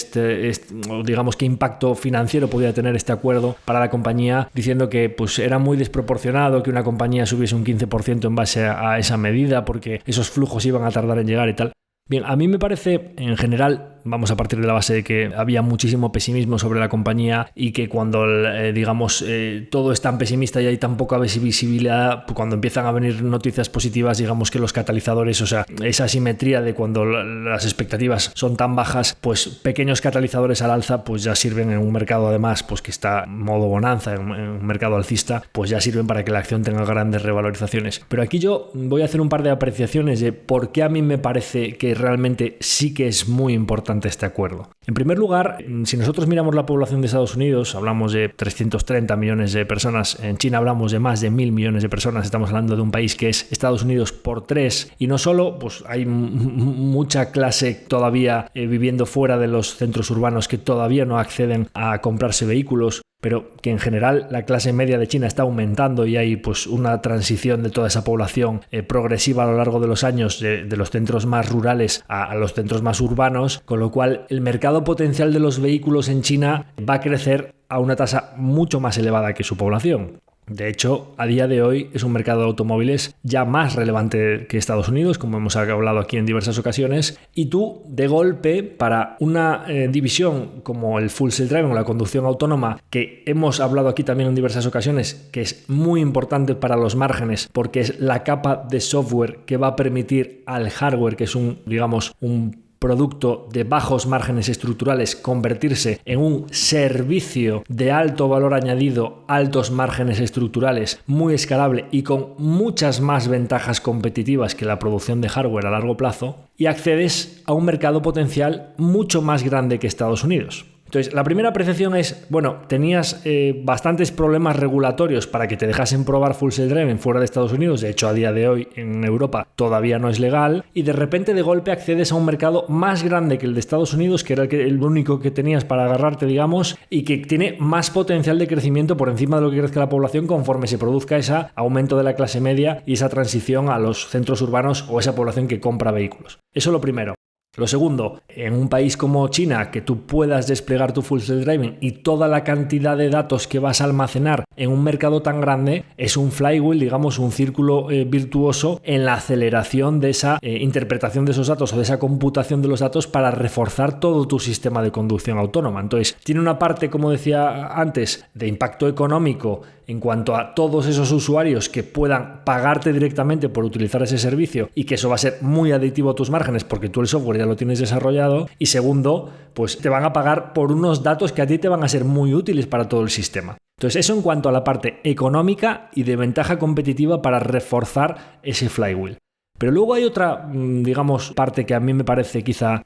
S1: digamos, qué impacto financiero podía tener este acuerdo para la compañía, diciendo que pues era muy desproporcionado que una compañía subiese un 15% en base a esa medida, porque esos flujos iban a tardar en llegar y tal. Bien, a mí me parece, en general, vamos a partir de la base de que había muchísimo pesimismo sobre la compañía y que cuando, digamos, todo es tan pesimista y hay tan poca visibilidad, pues cuando empiezan a venir noticias positivas, digamos que los catalizadores, o sea, esa asimetría de cuando las expectativas son tan bajas, pues pequeños catalizadores al alza pues ya sirven en un mercado, además, pues que está en modo bonanza, en un mercado alcista, pues ya sirven para que la acción tenga grandes revalorizaciones. Pero aquí yo voy a hacer un par de apreciaciones de por qué a mí me parece que realmente sí que es muy importante este acuerdo. En primer lugar, si nosotros miramos la población de Estados Unidos, hablamos de 330 millones de personas, en China hablamos de más de 1.000 millones de personas, estamos hablando de un país que es Estados Unidos por 3, y no solo, pues hay mucha clase todavía viviendo fuera de los centros urbanos que todavía no acceden a comprarse vehículos, pero que en general la clase media de China está aumentando y hay pues una transición de toda esa población progresiva a lo largo de los años de los centros más rurales a los centros más urbanos, con lo cual el mercado potencial de los vehículos en China va a crecer a una tasa mucho más elevada que su población. De hecho, a día de hoy es un mercado de automóviles ya más relevante que Estados Unidos, como hemos hablado aquí en diversas ocasiones, y tú, de golpe, para una división como el Full Self Driving o la conducción autónoma, que hemos hablado aquí también en diversas ocasiones, que es muy importante para los márgenes, porque es la capa de software que va a permitir al hardware, que es un producto de bajos márgenes estructurales, convertirse en un servicio de alto valor añadido, altos márgenes estructurales, muy escalable y con muchas más ventajas competitivas que la producción de hardware a largo plazo, y accedes a un mercado potencial mucho más grande que Estados Unidos. Entonces, la primera apreciación es, bueno, tenías bastantes problemas regulatorios para que te dejasen probar Full Self Driving fuera de Estados Unidos. De hecho, a día de hoy en Europa todavía no es legal, y de repente, de golpe, accedes a un mercado más grande que el de Estados Unidos, que era el único que tenías para agarrarte, digamos, y que tiene más potencial de crecimiento por encima de lo que crezca la población conforme se produzca ese aumento de la clase media y esa transición a los centros urbanos o esa población que compra vehículos. Eso es lo primero. Lo segundo, en un país como China, que tú puedas desplegar tu Full Self Driving y toda la cantidad de datos que vas a almacenar en un mercado tan grande es un flywheel, digamos, un círculo virtuoso en la aceleración de esa interpretación de esos datos o de esa computación de los datos para reforzar todo tu sistema de conducción autónoma. Entonces, tiene una parte, como decía antes, de impacto económico en cuanto a todos esos usuarios que puedan pagarte directamente por utilizar ese servicio y que eso va a ser muy adictivo a tus márgenes porque tú el software ya lo tienes desarrollado. Y segundo, pues te van a pagar por unos datos que a ti te van a ser muy útiles para todo el sistema. Entonces, eso en cuanto a la parte económica y de ventaja competitiva para reforzar ese flywheel. Pero luego hay otra, digamos, parte que a mí me parece quizá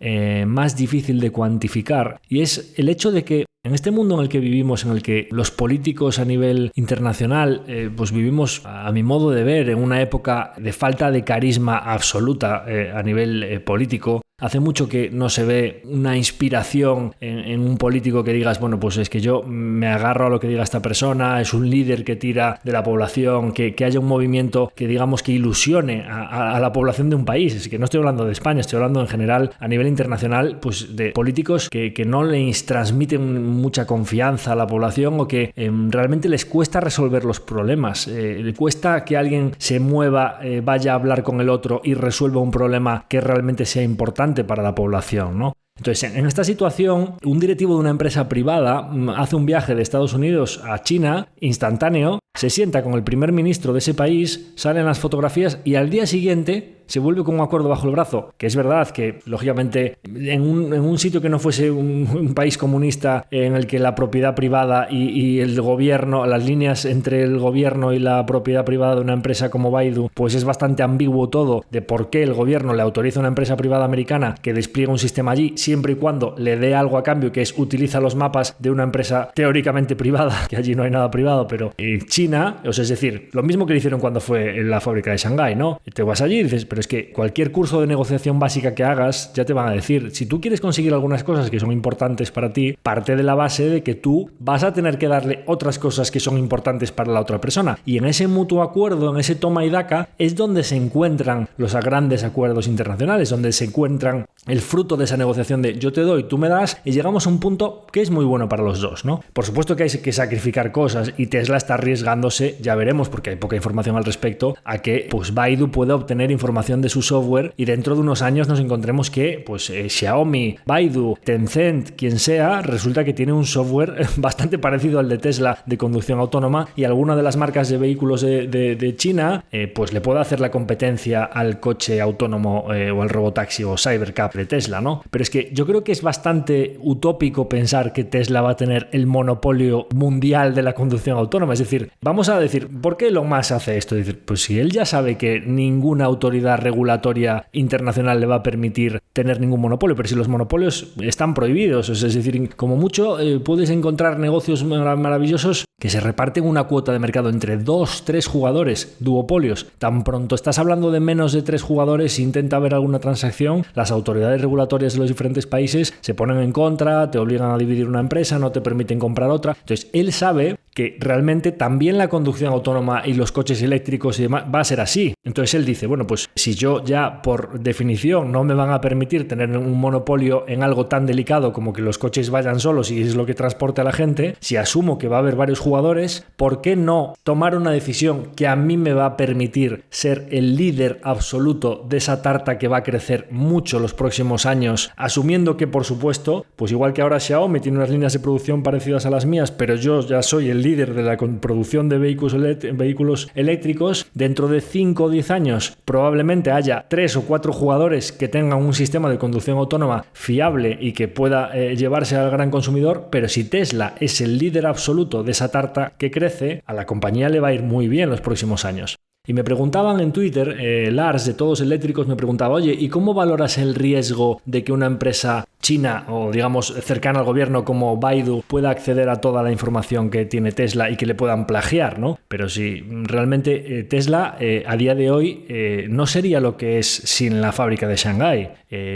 S1: más difícil de cuantificar, y es el hecho de que en este mundo en el que vivimos, en el que los políticos a nivel internacional, pues vivimos, a mi modo de ver, en una época de falta de carisma absoluta a nivel político. Hace mucho que no se ve una inspiración en un político que digas, bueno, pues es que yo me agarro a lo que diga esta persona, es un líder que tira de la población, que haya un movimiento que digamos que ilusione a la población de un país. Es que no estoy hablando de España, estoy hablando en general a nivel internacional, pues de políticos que no les transmiten mucha confianza a la población o que realmente les cuesta resolver los problemas. Le cuesta que alguien se mueva, vaya a hablar con el otro y resuelva un problema que realmente sea importante para la población, ¿no? Entonces, en esta situación, un directivo de una empresa privada hace un viaje de Estados Unidos a China instantáneo, se sienta con el primer ministro de ese país, salen las fotografías y al día siguiente se vuelve con un acuerdo bajo el brazo, que es verdad que, lógicamente, en un sitio que no fuese un país comunista en el que la propiedad privada y el gobierno, las líneas entre el gobierno y la propiedad privada de una empresa como Baidu, pues es bastante ambiguo todo de por qué el gobierno le autoriza a una empresa privada americana que despliegue un sistema allí, siempre y cuando le dé algo a cambio, que es utiliza los mapas de una empresa teóricamente privada, que allí no hay nada privado, pero China, o sea, es decir, lo mismo que le hicieron cuando fue en la fábrica de Shanghái, ¿no? Te vas allí y dices, pero es que cualquier curso de negociación básica que hagas ya te van a decir, si tú quieres conseguir algunas cosas que son importantes para ti, parte de la base de que tú vas a tener que darle otras cosas que son importantes para la otra persona. Y en ese mutuo acuerdo, en ese toma y daca, es donde se encuentran los grandes acuerdos internacionales, donde se encuentran el fruto de esa negociación de yo te doy, tú me das, y llegamos a un punto que es muy bueno para los dos, ¿no? Por supuesto que hay que sacrificar cosas y Tesla está arriesgándose, ya veremos porque hay poca información al respecto, a que pues Baidu pueda obtener información de su software y dentro de unos años nos encontremos que pues Xiaomi, Baidu, Tencent, quien sea, resulta que tiene un software bastante parecido al de Tesla de conducción autónoma y alguna de las marcas de vehículos de China pues le pueda hacer la competencia al coche autónomo o al robotaxi o Cybercab de Tesla, ¿no? Pero es que yo creo que es bastante utópico pensar que Tesla va a tener el monopolio mundial de la conducción autónoma. Es decir, vamos a decir, ¿por qué Elon Musk hace esto? Es decir, pues si él ya sabe que ninguna autoridad regulatoria internacional le va a permitir tener ningún monopolio, pero si los monopolios están prohibidos, es decir, como mucho puedes encontrar negocios maravillosos que se reparten una cuota de mercado entre 2-3 jugadores, duopolios. Tan pronto estás hablando de menos de 3 jugadores e intenta haber alguna transacción, las autoridades regulatorias de los diferentes países se ponen en contra, te obligan a dividir una empresa, no te permiten comprar otra. Entonces, él sabe que realmente también la conducción autónoma y los coches eléctricos y demás va a ser así. Entonces él dice, bueno, pues si yo ya por definición no me van a permitir tener un monopolio en algo tan delicado como que los coches vayan solos y es lo que transporte a la gente, si asumo que va a haber varios jugadores, ¿por qué no tomar una decisión que a mí me va a permitir ser el líder absoluto de esa tarta que va a crecer mucho los próximos años, asumiendo que, por supuesto, pues igual que ahora Xiaomi tiene unas líneas de producción parecidas a las mías, pero yo ya soy el líder de la producción de vehículos eléctricos, dentro de 5 o 10 años probablemente haya 3 o 4 jugadores que tengan un sistema de conducción autónoma fiable y que pueda llevarse al gran consumidor, pero si Tesla es el líder absoluto de esa tarta que crece, a la compañía le va a ir muy bien los próximos años. Y me preguntaban en Twitter, Lars de Todos Eléctricos me preguntaba, oye, ¿y cómo valoras el riesgo de que una empresa china o digamos cercana al gobierno como Baidu pueda acceder a toda la información que tiene Tesla y que le puedan plagiar, ¿no? Pero si realmente Tesla a día de hoy no sería lo que es sin la fábrica de Shanghái.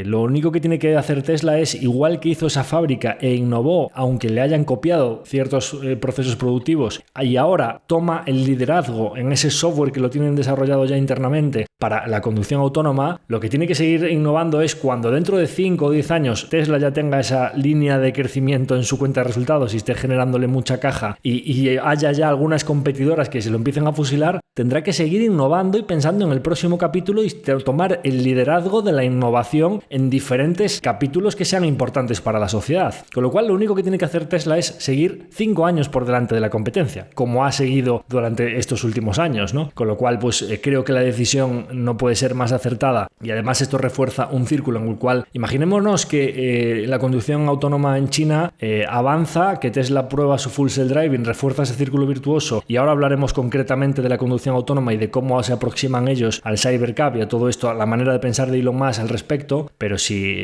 S1: Lo único que tiene que hacer Tesla es, igual que hizo esa fábrica e innovó, aunque le hayan copiado ciertos procesos productivos, y ahora toma el liderazgo en ese software que lo tiene tienen desarrollado ya internamente para la conducción autónoma, lo que tiene que seguir innovando es cuando dentro de 5 o 10 años Tesla ya tenga esa línea de crecimiento en su cuenta de resultados y esté generándole mucha caja y haya ya algunas competidoras que se lo empiecen a fusilar, tendrá que seguir innovando y pensando en el próximo capítulo y tomar el liderazgo de la innovación en diferentes capítulos que sean importantes para la sociedad. Con lo cual, lo único que tiene que hacer Tesla es seguir 5 años por delante de la competencia, como ha seguido durante estos últimos años, ¿no? Con lo cual, pues creo que la decisión no puede ser más acertada y además esto refuerza un círculo en el cual, imaginémonos que la conducción autónoma en China avanza, que Tesla prueba su full self-driving, refuerza ese círculo virtuoso y ahora hablaremos concretamente de la conducción autónoma y de cómo se aproximan ellos al Cybercab y a todo esto, a la manera de pensar de Elon Musk al respecto. Pero si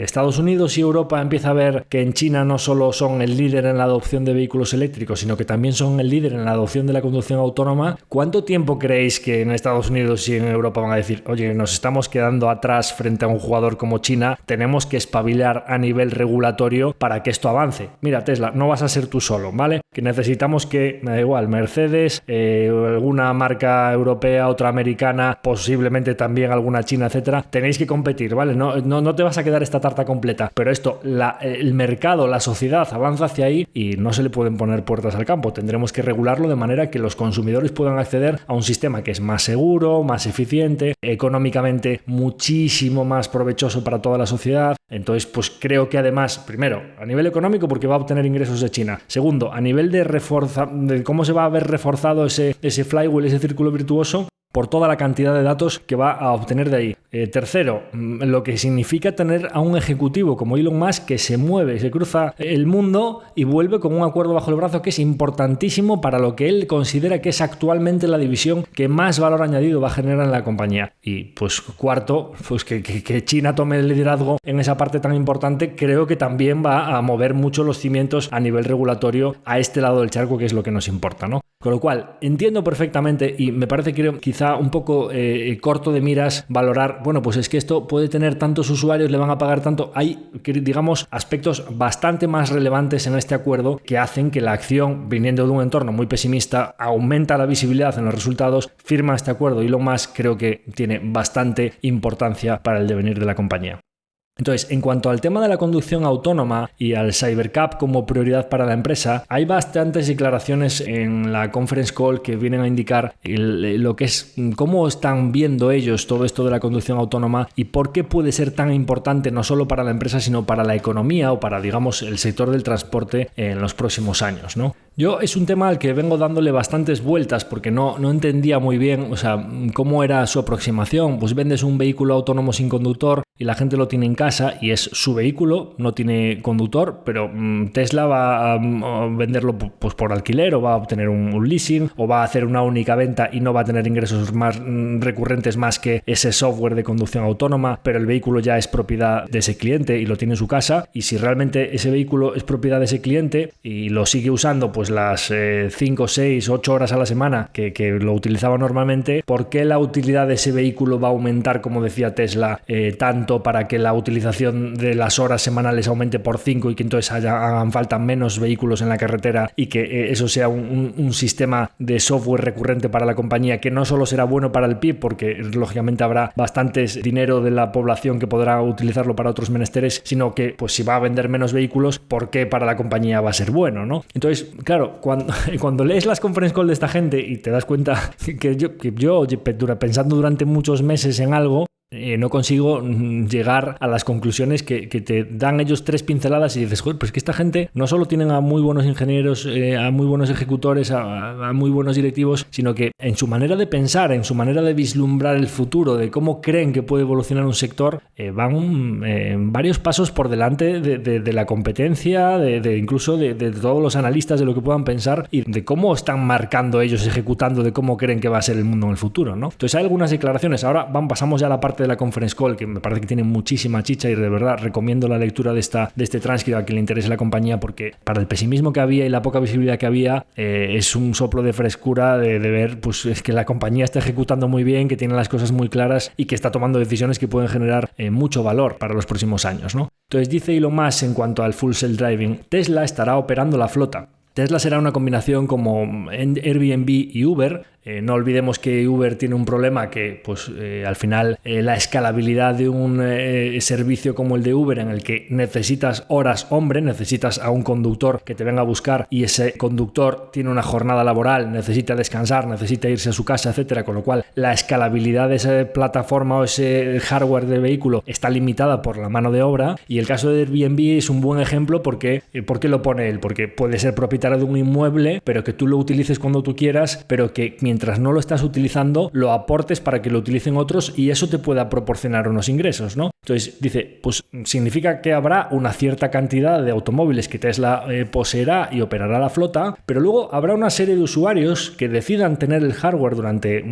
S1: Estados Unidos y Europa empieza a ver que en China no solo son el líder en la adopción de vehículos eléctricos, sino que también son el líder en la adopción de la conducción autónoma, ¿cuánto tiempo creéis que en Estados Unidos y en Europa van a decir, oye, nos estamos quedando atrás frente a un jugador como China, tenemos que espabilar a nivel regulatorio para que esto avance? Mira, Tesla, no vas a ser tú solo, ¿vale? Que necesitamos que, me da igual, Mercedes, alguna marca europea, otra americana, posiblemente también alguna china, etcétera, tenéis que competir, ¿vale? No te vas a quedar esta tarta completa, pero esto, el mercado, la sociedad avanza hacia ahí y no se le pueden poner puertas al campo. Tendremos que regularlo de manera que los consumidores puedan acceder a un sistema que es más seguro, más eficiente, económicamente muchísimo más provechoso para toda la sociedad. Entonces, pues creo que además, primero, a nivel económico, porque va a obtener ingresos de China. Segundo, a nivel de cómo se va a ver reforzado ese flywheel, ese círculo virtuoso, por toda la cantidad de datos que va a obtener de ahí. Tercero, lo que significa tener a un ejecutivo como Elon Musk que se mueve, se cruza el mundo y vuelve con un acuerdo bajo el brazo que es importantísimo para lo que él considera que es actualmente la división que más valor añadido va a generar en la compañía. Y pues cuarto, pues que China tome el liderazgo en esa parte tan importante, creo que también va a mover mucho los cimientos a nivel regulatorio a este lado del charco, que es lo que nos importa, ¿no? Con lo cual, entiendo perfectamente y me parece, creo, quizá un poco corto de miras valorar, bueno, pues es que esto puede tener tantos usuarios, le van a pagar tanto. Hay, digamos, aspectos bastante más relevantes en este acuerdo que hacen que la acción, viniendo de un entorno muy pesimista, aumenta la visibilidad en los resultados, firma este acuerdo y lo más creo que tiene bastante importancia para el devenir de la compañía. Entonces, en cuanto al tema de la conducción autónoma y al Cybercab como prioridad para la empresa, hay bastantes declaraciones en la conference call que vienen a indicar lo que es cómo están viendo ellos todo esto de la conducción autónoma y por qué puede ser tan importante no solo para la empresa, sino para la economía o para, digamos, el sector del transporte en los próximos años, ¿no? Yo es un tema al que vengo dándole bastantes vueltas porque no entendía muy bien, o sea, cómo era su aproximación. Pues vendes un vehículo autónomo sin conductor y la gente lo tiene en casa y es su vehículo, no tiene conductor, pero Tesla va a venderlo pues por alquiler o va a obtener un leasing o va a hacer una única venta y no va a tener ingresos más recurrentes más que ese software de conducción autónoma, pero el vehículo ya es propiedad de ese cliente y lo tiene en su casa. Y si realmente ese vehículo es propiedad de ese cliente y lo sigue usando pues las 5, 6, 8 horas a la semana que lo utilizaba normalmente, ¿por qué la utilidad de ese vehículo va a aumentar, como decía Tesla, tanto para que la utilización de las horas semanales aumente por 5 y que entonces hagan falta menos vehículos en la carretera y que eso sea un sistema de software recurrente para la compañía que no solo será bueno para el PIB, porque lógicamente habrá bastantes dinero de la población que podrá utilizarlo para otros menesteres, sino que pues si va a vender menos vehículos, ¿por qué para la compañía va a ser bueno, ¿no? Entonces, claro, cuando lees las conference call de esta gente y te das cuenta que yo pensando durante muchos meses en algo, no consigo llegar a las conclusiones que te dan ellos 3 pinceladas y dices, joder, pues que esta gente no solo tienen a muy buenos ingenieros, a muy buenos ejecutores, a muy buenos directivos, sino que en su manera de pensar, en su manera de vislumbrar el futuro, de cómo creen que puede evolucionar un sector, van varios pasos por delante de la competencia, incluso de todos los analistas, de lo que puedan pensar y de cómo están marcando ellos, ejecutando, de cómo creen que va a ser el mundo en el futuro, ¿no? Entonces hay algunas declaraciones. Ahora pasamos ya a la parte de la conference call, que me parece que tiene muchísima chicha y de verdad recomiendo la lectura de este transcript a quien le interese la compañía, porque para el pesimismo que había y la poca visibilidad que había, es un soplo de frescura de ver pues es que la compañía está ejecutando muy bien, que tiene las cosas muy claras y que está tomando decisiones que pueden generar mucho valor para los próximos años, ¿no? Entonces dice Elon Musk en cuanto al full self-driving, Tesla estará operando la flota. Tesla será una combinación como Airbnb y Uber, No olvidemos que Uber tiene un problema que pues al final la escalabilidad de un servicio como el de Uber, en el que necesitas horas hombre, necesitas a un conductor que te venga a buscar y ese conductor tiene una jornada laboral, necesita descansar, necesita irse a su casa, etcétera, con lo cual la escalabilidad de esa plataforma o ese hardware de vehículo está limitada por la mano de obra. Y el caso de Airbnb es un buen ejemplo porque ¿por qué lo pone él? Porque puede ser propietario de un inmueble, pero que tú lo utilices cuando tú quieras, pero que mientras no lo estás utilizando lo aportes para que lo utilicen otros y eso te pueda proporcionar unos ingresos, ¿no? Entonces dice, pues significa que habrá una cierta cantidad de automóviles que Tesla poseerá y operará la flota, pero luego habrá una serie de usuarios que decidan tener el hardware durante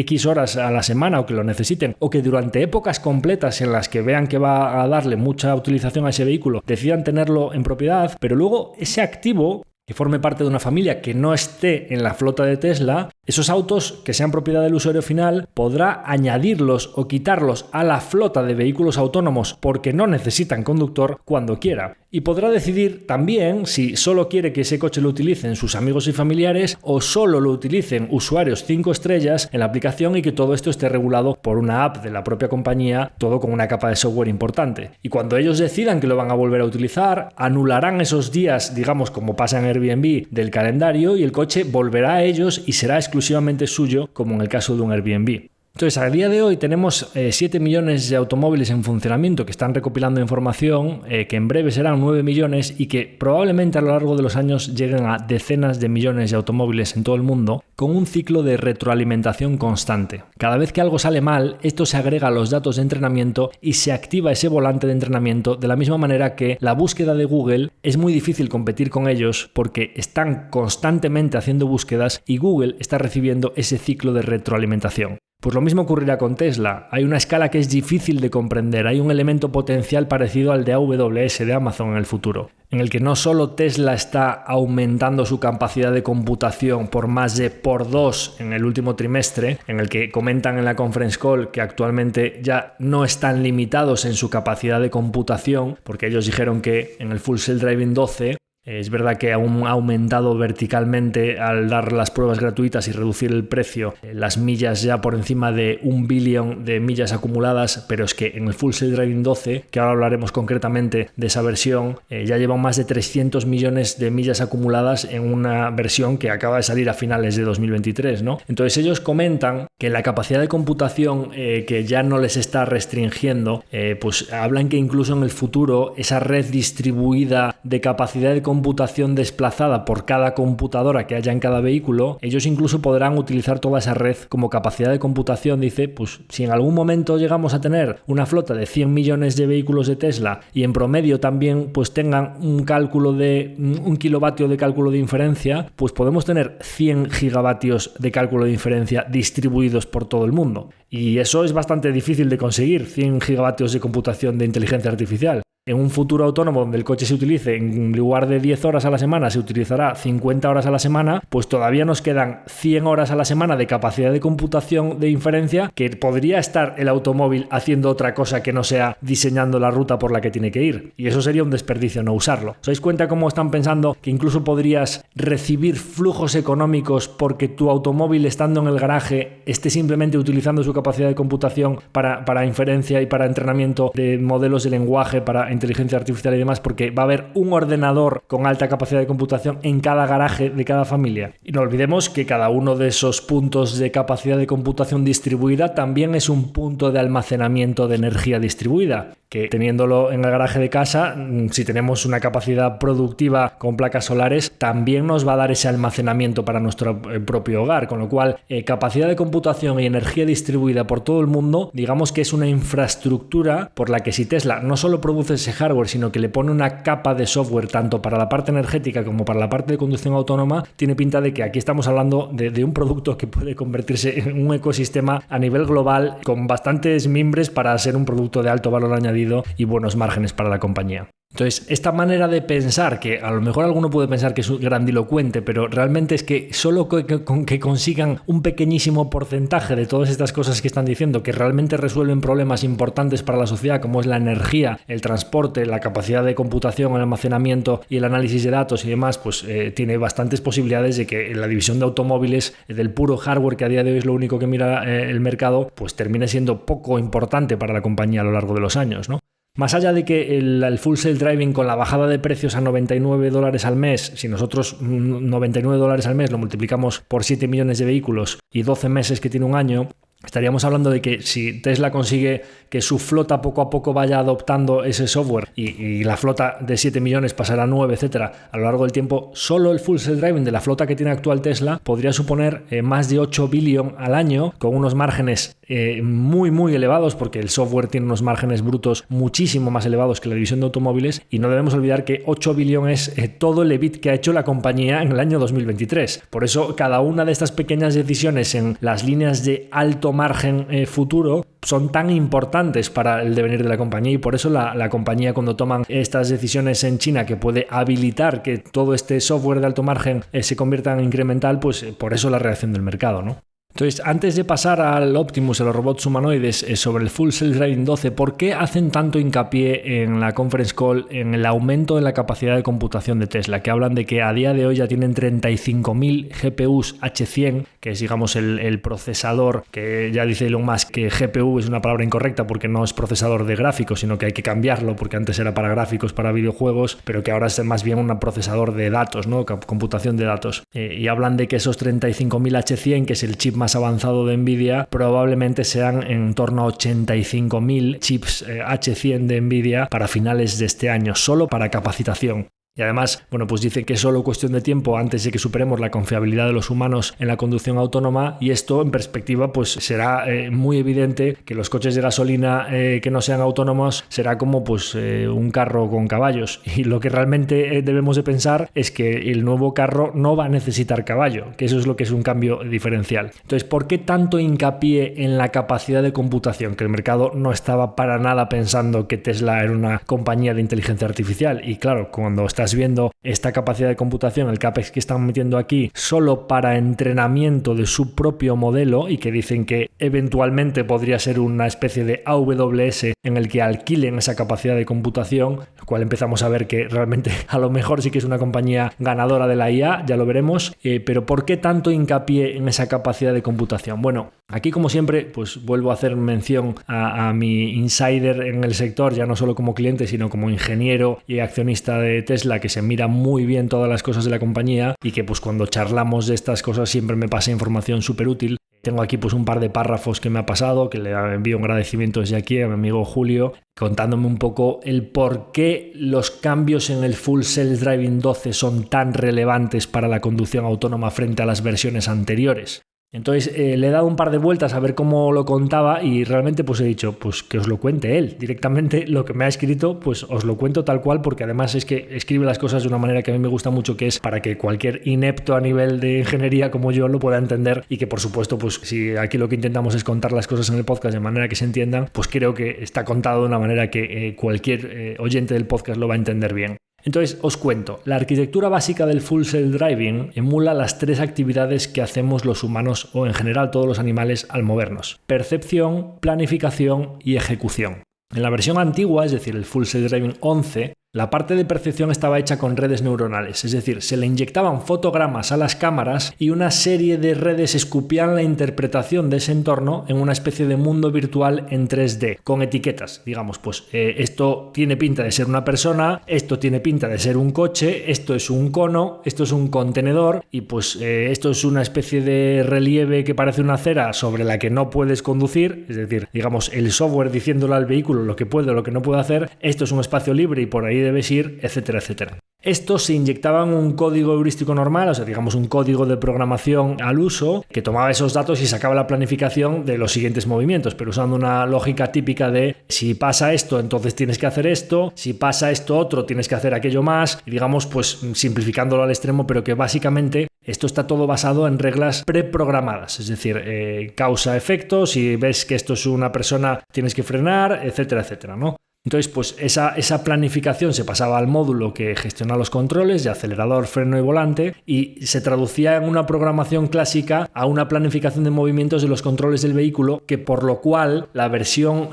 S1: X horas a la semana o que lo necesiten, o que durante épocas completas en las que vean que va a darle mucha utilización a ese vehículo decidan tenerlo en propiedad, pero luego ese activo que forme parte de una familia que no esté en la flota de Tesla, esos autos que sean propiedad del usuario final podrá añadirlos o quitarlos a la flota de vehículos autónomos porque no necesitan conductor cuando quiera. Y podrá decidir también si solo quiere que ese coche lo utilicen sus amigos y familiares o solo lo utilicen usuarios 5 estrellas en la aplicación y que todo esto esté regulado por una app de la propia compañía, todo con una capa de software importante. Y cuando ellos decidan que lo van a volver a utilizar, anularán esos días, digamos como pasa en Airbnb, del calendario y el coche volverá a ellos y será exclusivamente suyo, como en el caso de un Airbnb. Entonces, a día de hoy tenemos 7 millones de automóviles en funcionamiento que están recopilando información, que en breve serán 9 millones y que probablemente a lo largo de los años lleguen a decenas de millones de automóviles en todo el mundo, con un ciclo de retroalimentación constante. Cada vez que algo sale mal, esto se agrega a los datos de entrenamiento y se activa ese volante de entrenamiento, de la misma manera que la búsqueda de Google es muy difícil competir con ellos porque están constantemente haciendo búsquedas y Google está recibiendo ese ciclo de retroalimentación. Pues lo mismo ocurrirá con Tesla. Hay una escala que es difícil de comprender, hay un elemento potencial parecido al de AWS de Amazon en el futuro, en el que no solo Tesla está aumentando su capacidad de computación por más de por 2 en el último trimestre, en el que comentan en la conference call que actualmente ya no están limitados en su capacidad de computación, porque ellos dijeron que en el Full Self Driving 12 es verdad que aún ha aumentado verticalmente al dar las pruebas gratuitas y reducir el precio, las millas ya por encima de 1 billón de millas acumuladas, pero es que en el Full Self Driving 12, que ahora hablaremos concretamente de esa versión, ya llevan más de 300 millones de millas acumuladas en una versión que acaba de salir a finales de 2023, ¿no? Entonces ellos comentan que la capacidad de computación que ya no les está restringiendo, pues hablan que incluso en el futuro esa red distribuida de capacidad de computación desplazada por cada computadora que haya en cada vehículo, ellos incluso podrán utilizar toda esa red como capacidad de computación. Dice, pues si en algún momento llegamos a tener una flota de 100 millones de vehículos de Tesla y en promedio también pues tengan un kilovatio de cálculo de inferencia, pues podemos tener 100 gigavatios de cálculo de inferencia distribuidos por todo el mundo. Y eso es bastante difícil de conseguir, 100 gigavatios de computación de inteligencia artificial. En un futuro autónomo donde el coche se utilice, en lugar de 10 horas a la semana, se utilizará 50 horas a la semana, pues todavía nos quedan 100 horas a la semana de capacidad de computación de inferencia que podría estar el automóvil haciendo otra cosa que no sea diseñando la ruta por la que tiene que ir. Y eso sería un desperdicio no usarlo. ¿Os dais cuenta cómo están pensando que incluso podrías recibir flujos económicos porque tu automóvil, estando en el garaje, esté simplemente utilizando su capacidad de computación para inferencia y para entrenamiento de modelos de lenguaje, para inteligencia artificial y demás, porque va a haber un ordenador con alta capacidad de computación en cada garaje de cada familia? Y no olvidemos que cada uno de esos puntos de capacidad de computación distribuida también es un punto de almacenamiento de energía distribuida, que teniéndolo en el garaje de casa, si tenemos una capacidad productiva con placas solares, también nos va a dar ese almacenamiento para nuestro propio hogar, con lo cual capacidad de computación y energía distribuida por todo el mundo, digamos que es una infraestructura por la que si Tesla no solo produce ese hardware, sino que le pone una capa de software tanto para la parte energética como para la parte de conducción autónoma, tiene pinta de que aquí estamos hablando de un producto que puede convertirse en un ecosistema a nivel global con bastantes mimbres para ser un producto de alto valor añadido y buenos márgenes para la compañía. Entonces, esta manera de pensar, que a lo mejor alguno puede pensar que es grandilocuente, pero realmente es que solo con que consigan un pequeñísimo porcentaje de todas estas cosas que están diciendo, que realmente resuelven problemas importantes para la sociedad, como es la energía, el transporte, la capacidad de computación, el almacenamiento y el análisis de datos y demás, pues tiene bastantes posibilidades de que en la división de automóviles, del puro hardware, que a día de hoy es lo único que mira el mercado, pues termine siendo poco importante para la compañía a lo largo de los años, ¿no? Más allá de que el Full Self-Driving con la bajada de precios a $99 al mes, si nosotros $99 al mes lo multiplicamos por 7 millones de vehículos y 12 meses que tiene un año, estaríamos hablando de que si Tesla consigue que su flota poco a poco vaya adoptando ese software y la flota de 7 millones pasará a 9, etcétera, a lo largo del tiempo, solo el Full Self-Driving de la flota que tiene actual Tesla podría suponer más de 8 billion al año, con unos márgenes muy elevados, porque el software tiene unos márgenes brutos muchísimo más elevados que la división de automóviles, y no debemos olvidar que 8 billion es todo el EBIT que ha hecho la compañía en el año 2023. Por eso cada una de estas pequeñas decisiones en las líneas de alto margen futuro son tan importantes para el devenir de la compañía, y por eso la compañía, cuando toman estas decisiones en China, que puede habilitar que todo este software de alto margen se convierta en incremental, pues por eso la reacción del mercado, ¿no? Entonces, antes de pasar al Optimus, a los robots humanoides, sobre el Full Self-Driving 12, ¿por qué hacen tanto hincapié en la conference call en el aumento de la capacidad de computación de Tesla? Que hablan de que a día de hoy ya tienen 35.000 GPUs H100, que es, digamos, el procesador, que ya dice Elon Musk que GPU es una palabra incorrecta porque no es procesador de gráficos, sino que hay que cambiarlo porque antes era para gráficos, para videojuegos, pero que ahora es más bien un procesador de datos, ¿no? Computación de datos. Y hablan de que esos 35.000 H100, que es el chip más avanzado de Nvidia, probablemente sean en torno a 85.000 chips H100 de Nvidia para finales de este año, solo para capacitación. Y además, bueno, pues dice que es solo cuestión de tiempo antes de que superemos la confiabilidad de los humanos en la conducción autónoma, y esto en perspectiva pues será muy evidente que los coches de gasolina que no sean autónomos será como pues un carro con caballos, y lo que realmente debemos de pensar es que el nuevo carro no va a necesitar caballo, que eso es lo que es un cambio diferencial. Entonces, ¿por qué tanto hincapié en la capacidad de computación? Que el mercado no estaba para nada pensando que Tesla era una compañía de inteligencia artificial, y claro, cuando estás viendo esta capacidad de computación, el CAPEX que están metiendo aquí solo para entrenamiento de su propio modelo, y que dicen que eventualmente podría ser una especie de AWS en el que alquilen esa capacidad de computación, lo cual empezamos a ver que realmente a lo mejor sí que es una compañía ganadora de la IA, ya lo veremos, pero ¿por qué tanto hincapié en esa capacidad de computación? Bueno, aquí como siempre pues vuelvo a hacer mención a mi insider en el sector, ya no solo como cliente sino como ingeniero y accionista de Tesla, que se mira muy bien todas las cosas de la compañía, y que pues cuando charlamos de estas cosas siempre me pasa información súper útil. Tengo aquí pues un par de párrafos que me ha pasado, que le envío un agradecimiento desde aquí a mi amigo Julio, contándome un poco el por qué los cambios en el Full Self-Driving 12 son tan relevantes para la conducción autónoma frente a las versiones anteriores. Entonces le he dado un par de vueltas a ver cómo lo contaba, y realmente pues he dicho pues que os lo cuente él directamente. Lo que me ha escrito pues os lo cuento tal cual, porque además es que escribe las cosas de una manera que a mí me gusta mucho, que es para que cualquier inepto a nivel de ingeniería como yo lo pueda entender, y que por supuesto pues si aquí lo que intentamos es contar las cosas en el podcast de manera que se entiendan, pues creo que está contado de una manera que cualquier oyente del podcast lo va a entender bien. Entonces os cuento, la arquitectura básica del Full Self-Driving emula las 3 actividades que hacemos los humanos, o en general todos los animales, al movernos: percepción, planificación y ejecución. En la versión antigua, es decir, el Full Self-Driving 11, la parte de percepción estaba hecha con redes neuronales, es decir, se le inyectaban fotogramas a las cámaras y una serie de redes escupían la interpretación de ese entorno en una especie de mundo virtual en 3D, con etiquetas. Digamos, pues esto tiene pinta de ser una persona, esto tiene pinta de ser un coche, esto es un cono, esto es un contenedor, y pues esto es una especie de relieve que parece una acera sobre la que no puedes conducir, es decir, digamos, el software diciéndole al vehículo lo que puede o lo que no puede hacer, esto es un espacio libre y por ahí debes ir, etcétera, etcétera. Estos se inyectaban un código heurístico normal, o sea, digamos un código de programación al uso, que tomaba esos datos y sacaba la planificación de los siguientes movimientos, pero usando una lógica típica de si pasa esto, entonces tienes que hacer esto, si pasa esto otro, tienes que hacer aquello más, y digamos, pues simplificándolo al extremo, pero que básicamente esto está todo basado en reglas preprogramadas, es decir, causa-efecto, si ves que esto es una persona tienes que frenar, etcétera, etcétera, ¿no? Entonces, pues esa planificación se pasaba al módulo que gestiona los controles de acelerador, freno y volante y se traducía en una programación clásica a una planificación de movimientos de los controles del vehículo, que por lo cual la versión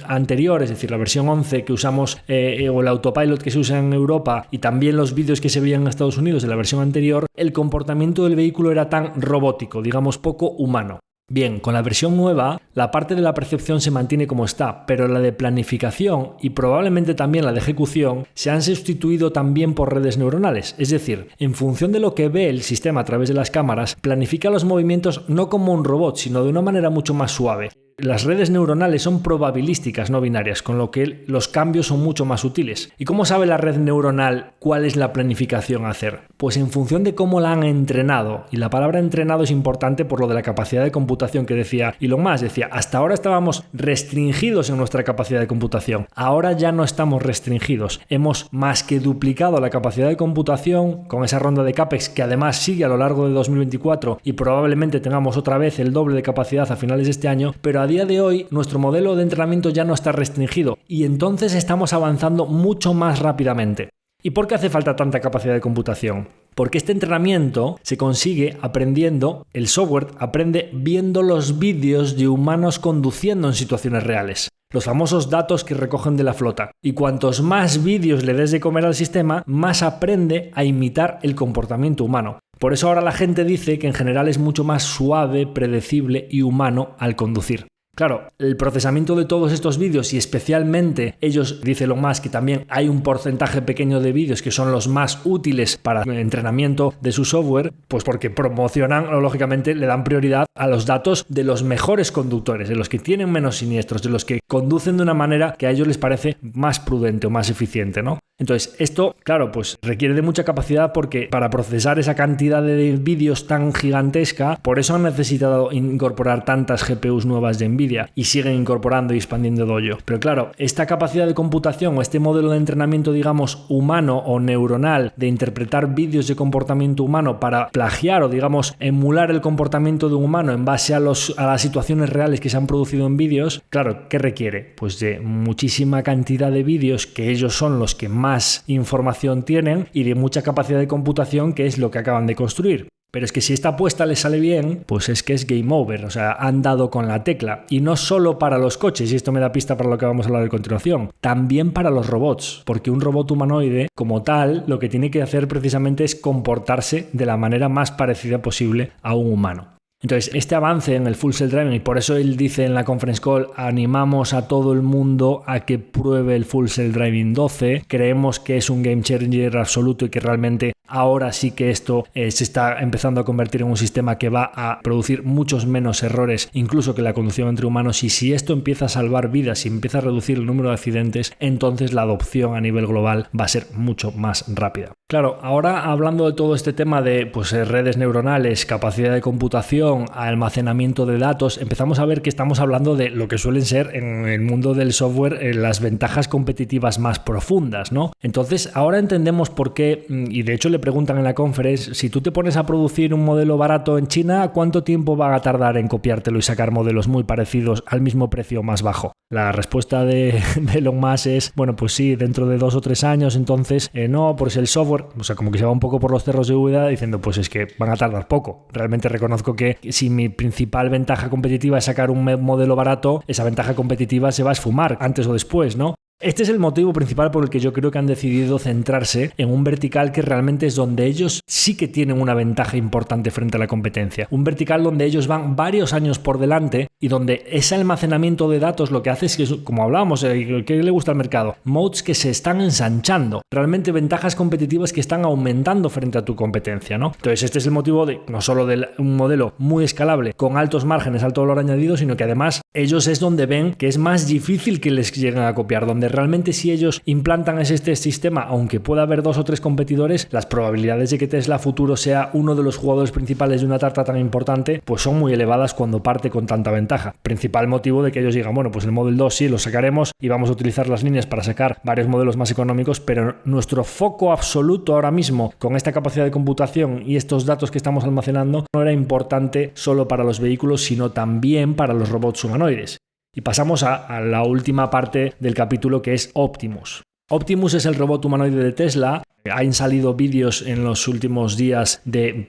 S1: anterior, es decir, la versión 11 que usamos o el autopilot que se usa en Europa y también los vídeos que se veían en Estados Unidos de la versión anterior, el comportamiento del vehículo era tan robótico, digamos poco humano. Bien, con la versión nueva, la parte de la percepción se mantiene como está, pero la de planificación y probablemente también la de ejecución se han sustituido también por redes neuronales. Es decir, en función de lo que ve el sistema a través de las cámaras, planifica los movimientos no como un robot, sino de una manera mucho más suave. Las redes neuronales son probabilísticas, no binarias, con lo que los cambios son mucho más útiles. ¿Y cómo sabe la red neuronal cuál es la planificación a hacer? Pues en función de cómo la han entrenado. Y la palabra entrenado es importante por lo de la capacidad de computación que decía Elon Musk. Decía, hasta ahora estábamos restringidos en nuestra capacidad de computación. Ahora ya no estamos restringidos. Hemos más que duplicado la capacidad de computación con esa ronda de CAPEX que además sigue a lo largo de 2024 y probablemente tengamos otra vez el doble de capacidad a finales de este año, pero a día de hoy nuestro modelo de entrenamiento ya no está restringido y entonces estamos avanzando mucho más rápidamente. ¿Y por qué hace falta tanta capacidad de computación? Porque este entrenamiento se consigue aprendiendo, el software aprende viendo los vídeos de humanos conduciendo en situaciones reales. Los famosos datos que recogen de la flota. Y cuantos más vídeos le des de comer al sistema, más aprende a imitar el comportamiento humano. Por eso ahora la gente dice que en general es mucho más suave, predecible y humano al conducir. Claro, el procesamiento de todos estos vídeos y especialmente ellos, dice Elon Musk, que también hay un porcentaje pequeño de vídeos que son los más útiles para el entrenamiento de su software, pues porque promocionan o lógicamente le dan prioridad a los datos de los mejores conductores, de los que tienen menos siniestros, de los que conducen de una manera que a ellos les parece más prudente o más eficiente, ¿no? Entonces, esto, claro, pues requiere de mucha capacidad porque para procesar esa cantidad de vídeos tan gigantesca, por eso han necesitado incorporar tantas GPUs nuevas de Nvidia y siguen incorporando y expandiendo Dojo. Pero claro, esta capacidad de computación o este modelo de entrenamiento, digamos, humano o neuronal de interpretar vídeos de comportamiento humano para plagiar o, digamos, emular el comportamiento de un humano en base a las situaciones reales que se han producido en vídeos, claro, ¿qué requiere? Pues de muchísima cantidad de vídeos que ellos son los que más información tienen y de mucha capacidad de computación, que es lo que acaban de construir. Pero es que si esta apuesta les sale bien, pues es que es game over, o sea, han dado con la tecla. Y no solo para los coches, y esto me da pista para lo que vamos a hablar a continuación, también para los robots, porque un robot humanoide, como tal, lo que tiene que hacer precisamente es comportarse de la manera más parecida posible a un humano. Entonces, este avance en el Full Self Driving, y por eso él dice en la conference call, animamos a todo el mundo a que pruebe el Full Self Driving 12, creemos que es un game changer absoluto y que realmente ahora sí que esto se está empezando a convertir en un sistema que va a producir muchos menos errores, incluso que la conducción entre humanos, y si esto empieza a salvar vidas y empieza a reducir el número de accidentes, entonces la adopción a nivel global va a ser mucho más rápida. Claro, ahora hablando de todo este tema de redes neuronales, capacidad de computación, almacenamiento de datos, empezamos a ver que estamos hablando de lo que suelen ser en el mundo del software las ventajas competitivas más profundas, ¿no? Entonces, ahora entendemos por qué, y de hecho le preguntan en la conference, si tú te pones a producir un modelo barato en China, ¿cuánto tiempo va a tardar en copiártelo y sacar modelos muy parecidos al mismo precio más bajo? La respuesta de Elon Musk es, bueno, pues sí, dentro de 2 o 3 años, entonces, no, pues el software, o sea, como que se va un poco por los cerros de Úbeda diciendo, pues es que van a tardar poco. Realmente reconozco que si mi principal ventaja competitiva es sacar un modelo barato, esa ventaja competitiva se va a esfumar antes o después, ¿no? Este es el motivo principal por el que yo creo que han decidido centrarse en un vertical que realmente es donde ellos sí que tienen una ventaja importante frente a la competencia. Un vertical donde ellos van varios años por delante y donde ese almacenamiento de datos lo que hace es que, como hablábamos, ¿qué le gusta al mercado? Moats que se están ensanchando. Realmente ventajas competitivas que están aumentando frente a tu competencia, ¿no? Entonces este es el motivo de no solo de un modelo muy escalable con altos márgenes, alto valor añadido, sino que además ellos es donde ven que es más difícil que les lleguen a copiar, donde realmente si ellos implantan este sistema, aunque pueda haber 2 o 3 competidores, las probabilidades de que Tesla futuro sea uno de los jugadores principales de una tarta tan importante, pues son muy elevadas cuando parte con tanta ventaja. Principal motivo de que ellos digan, bueno, pues el Model 2 sí lo sacaremos y vamos a utilizar las líneas para sacar varios modelos más económicos, pero nuestro foco absoluto ahora mismo con esta capacidad de computación y estos datos que estamos almacenando no era importante solo para los vehículos, sino también para los robots humanoides. Y pasamos a la última parte del capítulo, que es Optimus. Optimus es el robot humanoide de Tesla. Han salido vídeos en los últimos días de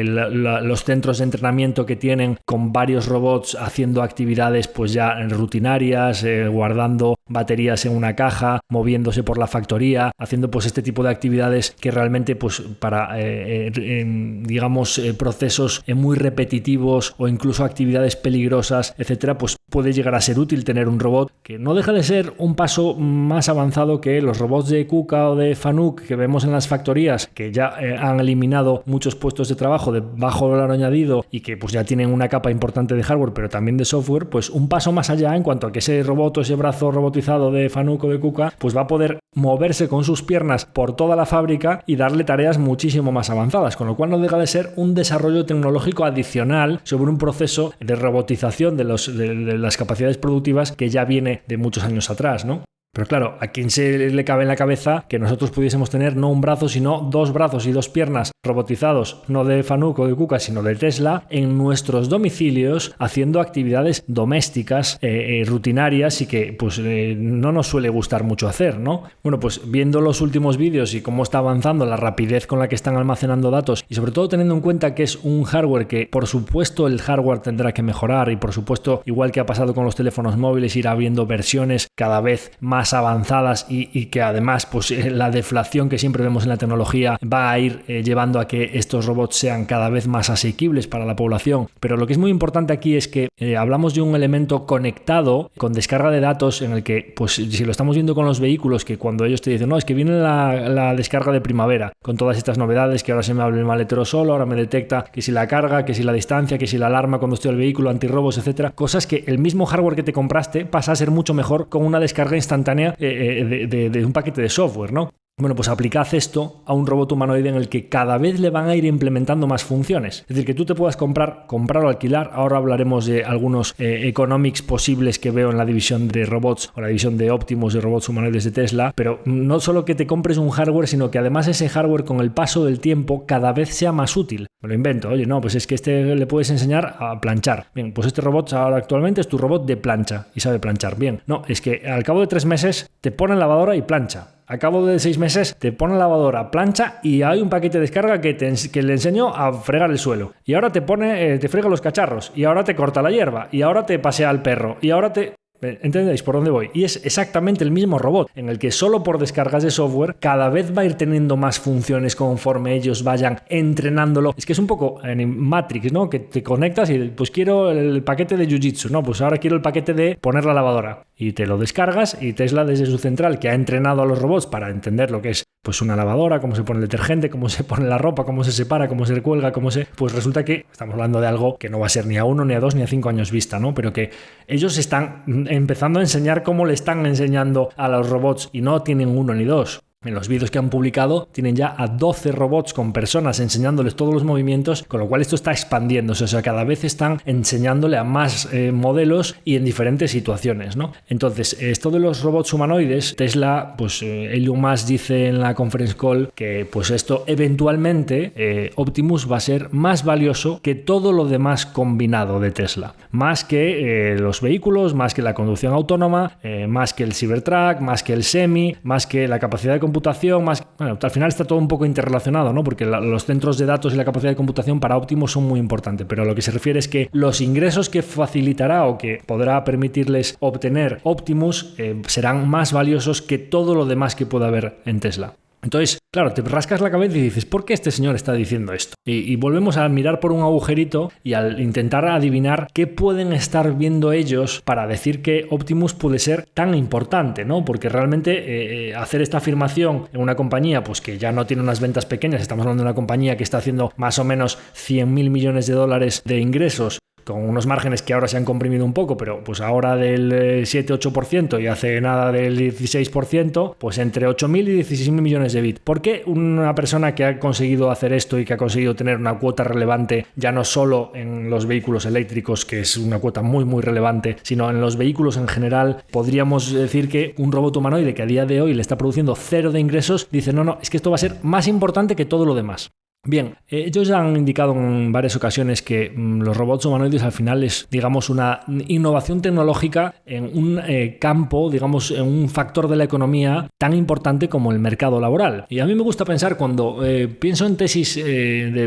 S1: los centros de entrenamiento que tienen con varios robots haciendo actividades pues ya rutinarias, guardando baterías en una caja, moviéndose por la factoría, haciendo pues este tipo de actividades que realmente pues para procesos muy repetitivos o incluso actividades peligrosas, etcétera, pues puede llegar a ser útil tener un robot que no deja de ser un paso más avanzado que los robots de KUKA o de Fanuc que vemos en las factorías, que ya han eliminado muchos puestos de trabajo de bajo valor añadido y que pues ya tienen una capa importante de hardware pero también de software. Pues un paso más allá en cuanto a que ese robot o ese brazo robotizado de Fanuc o de KUKA pues va a poder moverse con sus piernas por toda la fábrica y darle tareas muchísimo más avanzadas, con lo cual no deja de ser un desarrollo tecnológico adicional sobre un proceso de robotización de las capacidades productivas que ya viene de muchos años atrás, ¿no? Pero claro, ¿a quién se le cabe en la cabeza que nosotros pudiésemos tener no un brazo, sino 2 brazos y 2 piernas robotizados, no de Fanuc o de KUKA, sino de Tesla, en nuestros domicilios haciendo actividades domésticas, rutinarias y que pues no nos suele gustar mucho hacer, ¿no? Bueno, pues viendo los últimos vídeos y cómo está avanzando la rapidez con la que están almacenando datos y sobre todo teniendo en cuenta que es un hardware que por supuesto el hardware tendrá que mejorar y por supuesto, igual que ha pasado con los teléfonos móviles, irá habiendo versiones cada vez más avanzadas y que además pues la deflación que siempre vemos en la tecnología va a ir llevando a que estos robots sean cada vez más asequibles para la población. Pero lo que es muy importante aquí es que hablamos de un elemento conectado con descarga de datos en el que pues si lo estamos viendo con los vehículos, que cuando ellos te dicen no, es que viene la descarga de primavera con todas estas novedades, que ahora se me abre el maletero solo, ahora me detecta que si la carga, que si la distancia, que si la alarma cuando estoy al vehículo, antirrobos, etcétera, cosas que el mismo hardware que te compraste pasa a ser mucho mejor con una descarga instantánea de un paquete de software, ¿no? Bueno, pues aplicad esto a un robot humanoide en el que cada vez le van a ir implementando más funciones. Es decir, que tú te puedas comprar o alquilar. Ahora hablaremos de algunos economics posibles que veo en la división de robots o la división de Optimus de robots humanoides de Tesla. Pero no solo que te compres un hardware, sino que además ese hardware con el paso del tiempo cada vez sea más útil. Me lo invento. Oye, no, pues es que le puedes enseñar a planchar. Bien, pues este robot ahora actualmente es tu robot de plancha y sabe planchar. Bien, no, es que al cabo de 3 meses te pone en lavadora y plancha. A cabo de 6 meses te pone lavadora, plancha y hay un paquete de descarga que le enseñó a fregar el suelo. Y ahora te frega los cacharros. Y ahora te corta la hierba. Y ahora te pasea al perro. Y ahora te... ¿Entendéis por dónde voy? Y es exactamente el mismo robot en el que solo por descargas de software cada vez va a ir teniendo más funciones conforme ellos vayan entrenándolo. Es que es un poco en Matrix, ¿no? Que te conectas y pues quiero el paquete de Jiu-Jitsu, ¿no? Pues ahora quiero el paquete de poner la lavadora. Y te lo descargas y Tesla desde su central, que ha entrenado a los robots para entender lo que es pues una lavadora, cómo se pone el detergente, cómo se pone la ropa, cómo se separa, cómo se cuelga, pues resulta que estamos hablando de algo que no va a ser ni a 1, ni a 2, ni a 5 años vista, ¿no? Pero que ellos están empezando a enseñar cómo le están enseñando a los robots y no tienen 1 ni 2. En los vídeos que han publicado tienen ya a 12 robots con personas enseñándoles todos los movimientos, con lo cual esto está expandiéndose, o sea, cada vez están enseñándole a más modelos y en diferentes situaciones, ¿no? Entonces, esto de los robots humanoides, Tesla, pues Elon Musk dice en la conference call que pues esto eventualmente Optimus va a ser más valioso que todo lo demás combinado de Tesla, más que los vehículos, más que la conducción autónoma, más que el Cybertruck, más que el Semi, más que la capacidad de computación, bueno, al final está todo un poco interrelacionado, ¿no? Porque los centros de datos y la capacidad de computación para Optimus son muy importantes, pero a lo que se refiere es que los ingresos que facilitará o que podrá permitirles obtener Optimus serán más valiosos que todo lo demás que pueda haber en Tesla. Entonces, claro, te rascas la cabeza y dices, ¿por qué este señor está diciendo esto? Y volvemos a mirar por un agujerito y al intentar adivinar qué pueden estar viendo ellos para decir que Optimus puede ser tan importante, ¿no? Porque realmente hacer esta afirmación en una compañía pues que ya no tiene unas ventas pequeñas, estamos hablando de una compañía que está haciendo más o menos $100.000 millones de ingresos, con unos márgenes que ahora se han comprimido un poco, pero pues ahora del 7-8% y hace nada del 16%, pues entre 8.000 y 16.000 millones de bits. ¿Por qué una persona que ha conseguido hacer esto y que ha conseguido tener una cuota relevante, ya no solo en los vehículos eléctricos, que es una cuota muy muy relevante, sino en los vehículos en general, podríamos decir que un robot humanoide que a día de hoy le está produciendo 0 de ingresos, dice no, es que esto va a ser más importante que todo lo demás? Bien, ellos ya han indicado en varias ocasiones que los robots humanoides al final es, digamos, una innovación tecnológica en un campo, digamos, en un factor de la economía tan importante como el mercado laboral. Y a mí me gusta pensar cuando pienso en tesis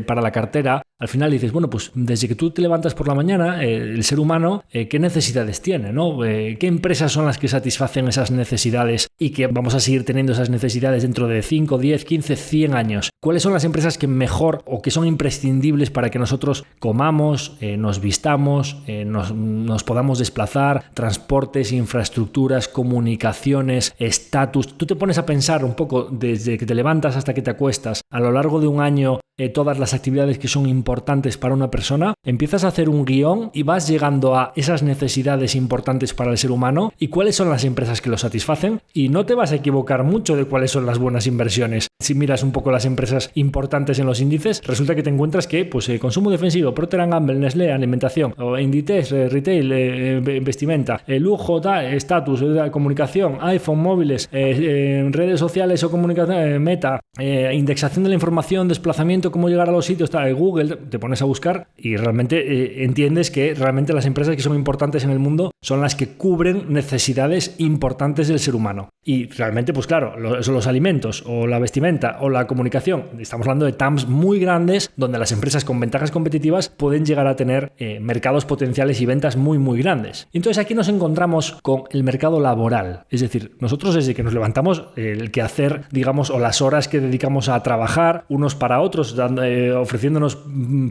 S1: para la cartera, al final dices, bueno, pues desde que tú te levantas por la mañana, el ser humano, ¿qué necesidades tiene, ¿no? ¿Qué empresas son las que satisfacen esas necesidades y que vamos a seguir teniendo esas necesidades dentro de 5, 10, 15, 100 años? ¿Cuáles son las empresas que mejor o que son imprescindibles para que nosotros comamos, nos vistamos, nos podamos desplazar, transportes, infraestructuras, comunicaciones, estatus? Tú te pones a pensar un poco desde que te levantas hasta que te acuestas, a lo largo de un año, todas las actividades que son importantes para una persona, empiezas a hacer un guión y vas llegando a esas necesidades importantes para el ser humano y cuáles son las empresas que lo satisfacen, y no te vas a equivocar mucho de cuáles son las buenas inversiones. Si miras un poco las empresas importantes en los índices, resulta que te encuentras que pues, consumo defensivo, Procter & Gamble, Nestlé, alimentación, o Inditex, retail, vestimenta, lujo, estatus, comunicación, iPhone, móviles, redes sociales o comunicación, Meta, indexación de la información, desplazamiento, cómo llegar a los sitios, Google, te pones a buscar y realmente entiendes que realmente las empresas que son importantes en el mundo son las que cubren necesidades importantes del ser humano. Y realmente, pues claro, los alimentos o la vestimenta o la comunicación, estamos hablando de TAMs muy grandes donde las empresas con ventajas competitivas pueden llegar a tener mercados potenciales y ventas muy, muy grandes. Y entonces aquí nos encontramos con el mercado laboral. Es decir, nosotros desde que nos levantamos, el quehacer, digamos, o las horas que dedicamos a trabajar unos para otros, ofreciéndonos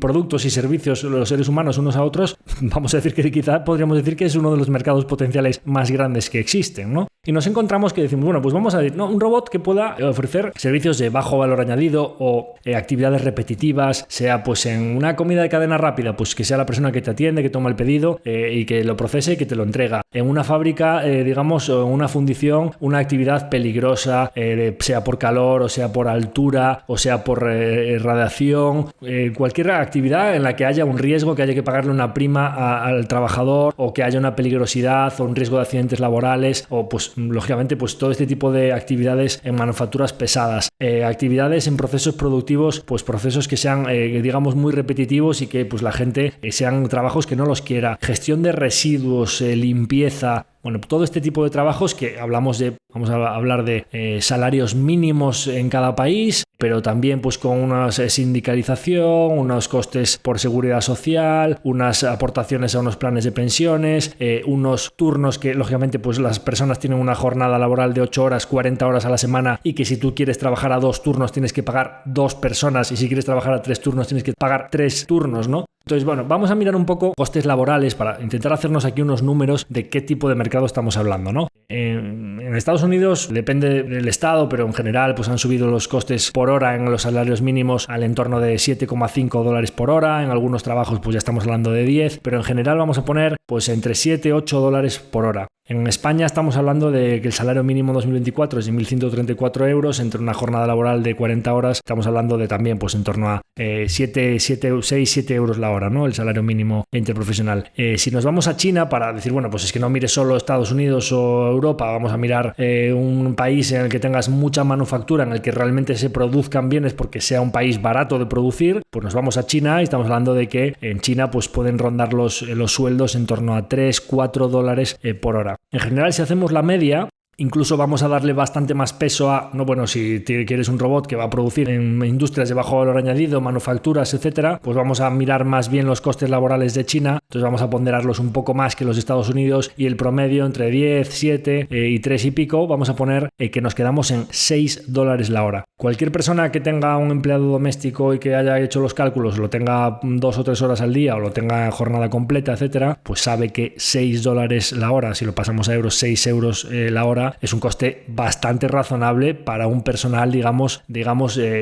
S1: productos y servicios los seres humanos unos a otros, vamos a decir que quizá podríamos decir que es uno de los mercados potenciales más grandes que existen, ¿no? Y nos encontramos que decimos, bueno, pues vamos a decir, ¿no? Un robot que pueda ofrecer servicios de bajo valor añadido o actividades repetitivas, sea pues en una comida de cadena rápida, pues que sea la persona que te atiende, que toma el pedido y que lo procese y que te lo entrega. En una fábrica, digamos, o en una fundición, una actividad peligrosa, sea por calor o sea por altura o sea por radiación, cualquier actividad en la que haya un riesgo, que haya que pagarle una prima al trabajador, o que haya una peligrosidad o un riesgo de accidentes laborales, o pues lógicamente pues todo este tipo de actividades en manufacturas pesadas, actividades en procesos productivos, pues procesos que sean digamos muy repetitivos y que pues la gente sean trabajos que no los quiera, gestión de residuos, limpieza. Bueno, todo este tipo de trabajos que vamos a hablar de salarios mínimos en cada país, pero también pues con una sindicalización, unos costes por seguridad social, unas aportaciones a unos planes de pensiones, unos turnos que lógicamente pues las personas tienen una jornada laboral de 8 horas, 40 horas a la semana, y que si tú quieres trabajar a 2 turnos tienes que pagar 2 personas, y si quieres trabajar a 3 turnos tienes que pagar 3 turnos, ¿no? Entonces, bueno, vamos a mirar un poco costes laborales para intentar hacernos aquí unos números de qué tipo de mercado estamos hablando, ¿no? En Estados Unidos depende del estado, pero en general pues han subido los costes por hora en los salarios mínimos al entorno de $7,5 por hora. En algunos trabajos pues ya estamos hablando de 10, pero en general vamos a poner pues entre 7 y 8 dólares por hora. En España estamos hablando de que el salario mínimo 2024 es de 1.134 euros, entre una jornada laboral de 40 horas estamos hablando de también pues en torno a 7 euros la hora, ¿no? El salario mínimo interprofesional. Si nos vamos a China, para decir, bueno, pues es que no mires solo Estados Unidos o Europa, vamos a mirar un país en el que tengas mucha manufactura, en el que realmente se produzcan bienes porque sea un país barato de producir, pues nos vamos a China y estamos hablando de que en China pues pueden rondar los sueldos en torno a 3-4 dólares por hora. En general, si hacemos la media, incluso vamos a darle bastante más peso a, no, bueno, si quieres un robot que va a producir en industrias de bajo valor añadido, manufacturas, etcétera, pues vamos a mirar más bien los costes laborales de China, entonces vamos a ponderarlos un poco más que los Estados Unidos, y el promedio entre 10, 7 y 3 y pico, vamos a poner que nos quedamos en 6 dólares la hora. Cualquier persona que tenga un empleado doméstico y que haya hecho los cálculos, lo tenga 2 o 3 horas al día o lo tenga jornada completa, etcétera, pues sabe que 6 dólares la hora, si lo pasamos a euros, 6 euros la hora, es un coste bastante razonable para un personal, digamos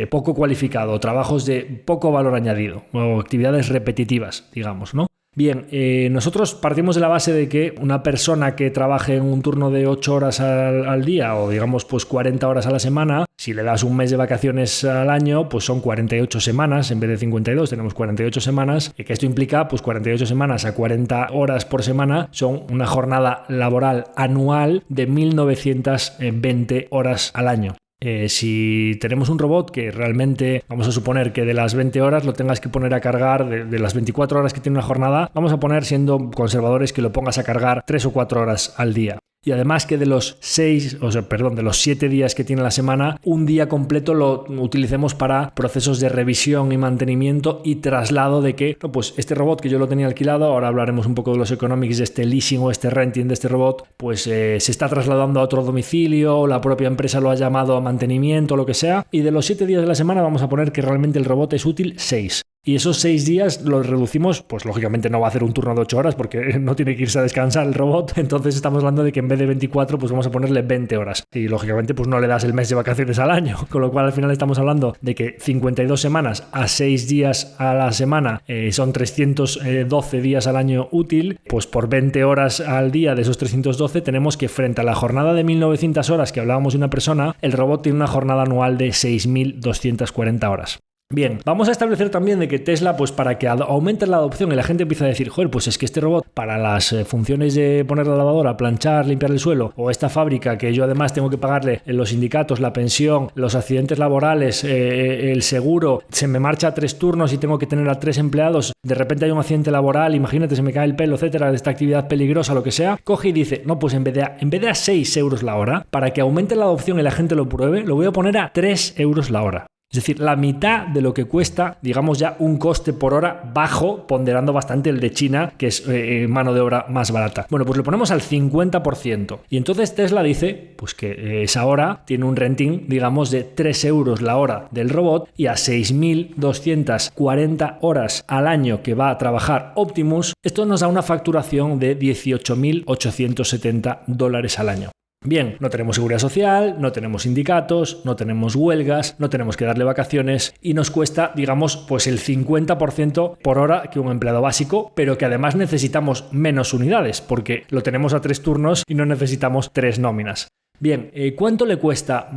S1: poco cualificado, trabajos de poco valor añadido o actividades repetitivas, digamos, ¿no? Bien, nosotros partimos de la base de que una persona que trabaje en un turno de 8 horas al día, o digamos pues 40 horas a la semana, si le das un mes de vacaciones al año, pues son 48 semanas en vez de 52, tenemos 48 semanas, que esto implica pues 48 semanas a 40 horas por semana, son una jornada laboral anual de 1.920 horas al año. Si tenemos un robot que realmente, vamos a suponer que de las 20 horas lo tengas que poner a cargar, de las 24 horas que tiene una jornada, vamos a poner, siendo conservadores, que lo pongas a cargar 3 o 4 horas al día. Y además que de los 7 días que tiene la semana, un día completo lo utilicemos para procesos de revisión y mantenimiento y traslado de que, pues este robot que yo lo tenía alquilado, ahora hablaremos un poco de los economics de este leasing o este renting de este robot, pues se está trasladando a otro domicilio, la propia empresa lo ha llamado a mantenimiento, lo que sea, y de los 7 días de la semana vamos a poner que realmente el robot es útil 6. Y esos 6 días los reducimos, pues lógicamente no va a hacer un turno de 8 horas porque no tiene que irse a descansar el robot. Entonces estamos hablando de que en vez de 24, pues vamos a ponerle 20 horas. Y lógicamente pues no le das el mes de vacaciones al año. Con lo cual al final estamos hablando de que 52 semanas a 6 días a la semana son 312 días al año útil. Pues por 20 horas al día de esos 312 tenemos que frente a la jornada de 1900 horas que hablábamos de una persona, el robot tiene una jornada anual de 6240 horas. Bien, vamos a establecer también de que Tesla, pues para que aumente la adopción y la gente empiece a decir, joder, pues es que este robot para las funciones de poner la lavadora, planchar, limpiar el suelo, o esta fábrica que yo además tengo que pagarle los sindicatos, la pensión, los accidentes laborales, el seguro, se me marcha 3 turnos y tengo que tener a 3 empleados, de repente hay un accidente laboral, imagínate, se me cae el pelo, etcétera, de esta actividad peligrosa, lo que sea, coge y dice, no, pues en vez de a 6 euros la hora, para que aumente la adopción y la gente lo pruebe, lo voy a poner a 3 euros la hora. Es decir, la mitad de lo que cuesta, digamos ya un coste por hora bajo, ponderando bastante el de China, que es mano de obra más barata. Bueno, pues lo ponemos al 50%. Y entonces Tesla dice pues que esa hora tiene un renting, digamos, de 3 euros la hora del robot y a 6.240 horas al año que va a trabajar Optimus, esto nos da una facturación de $18.870 al año. Bien, no tenemos seguridad social, no tenemos sindicatos, no tenemos huelgas, no tenemos que darle vacaciones y nos cuesta, digamos, pues el 50% por hora que un empleado básico, pero que además necesitamos menos unidades porque lo tenemos a 3 turnos y no necesitamos 3 nóminas. Bien, ¿cuánto le cuesta?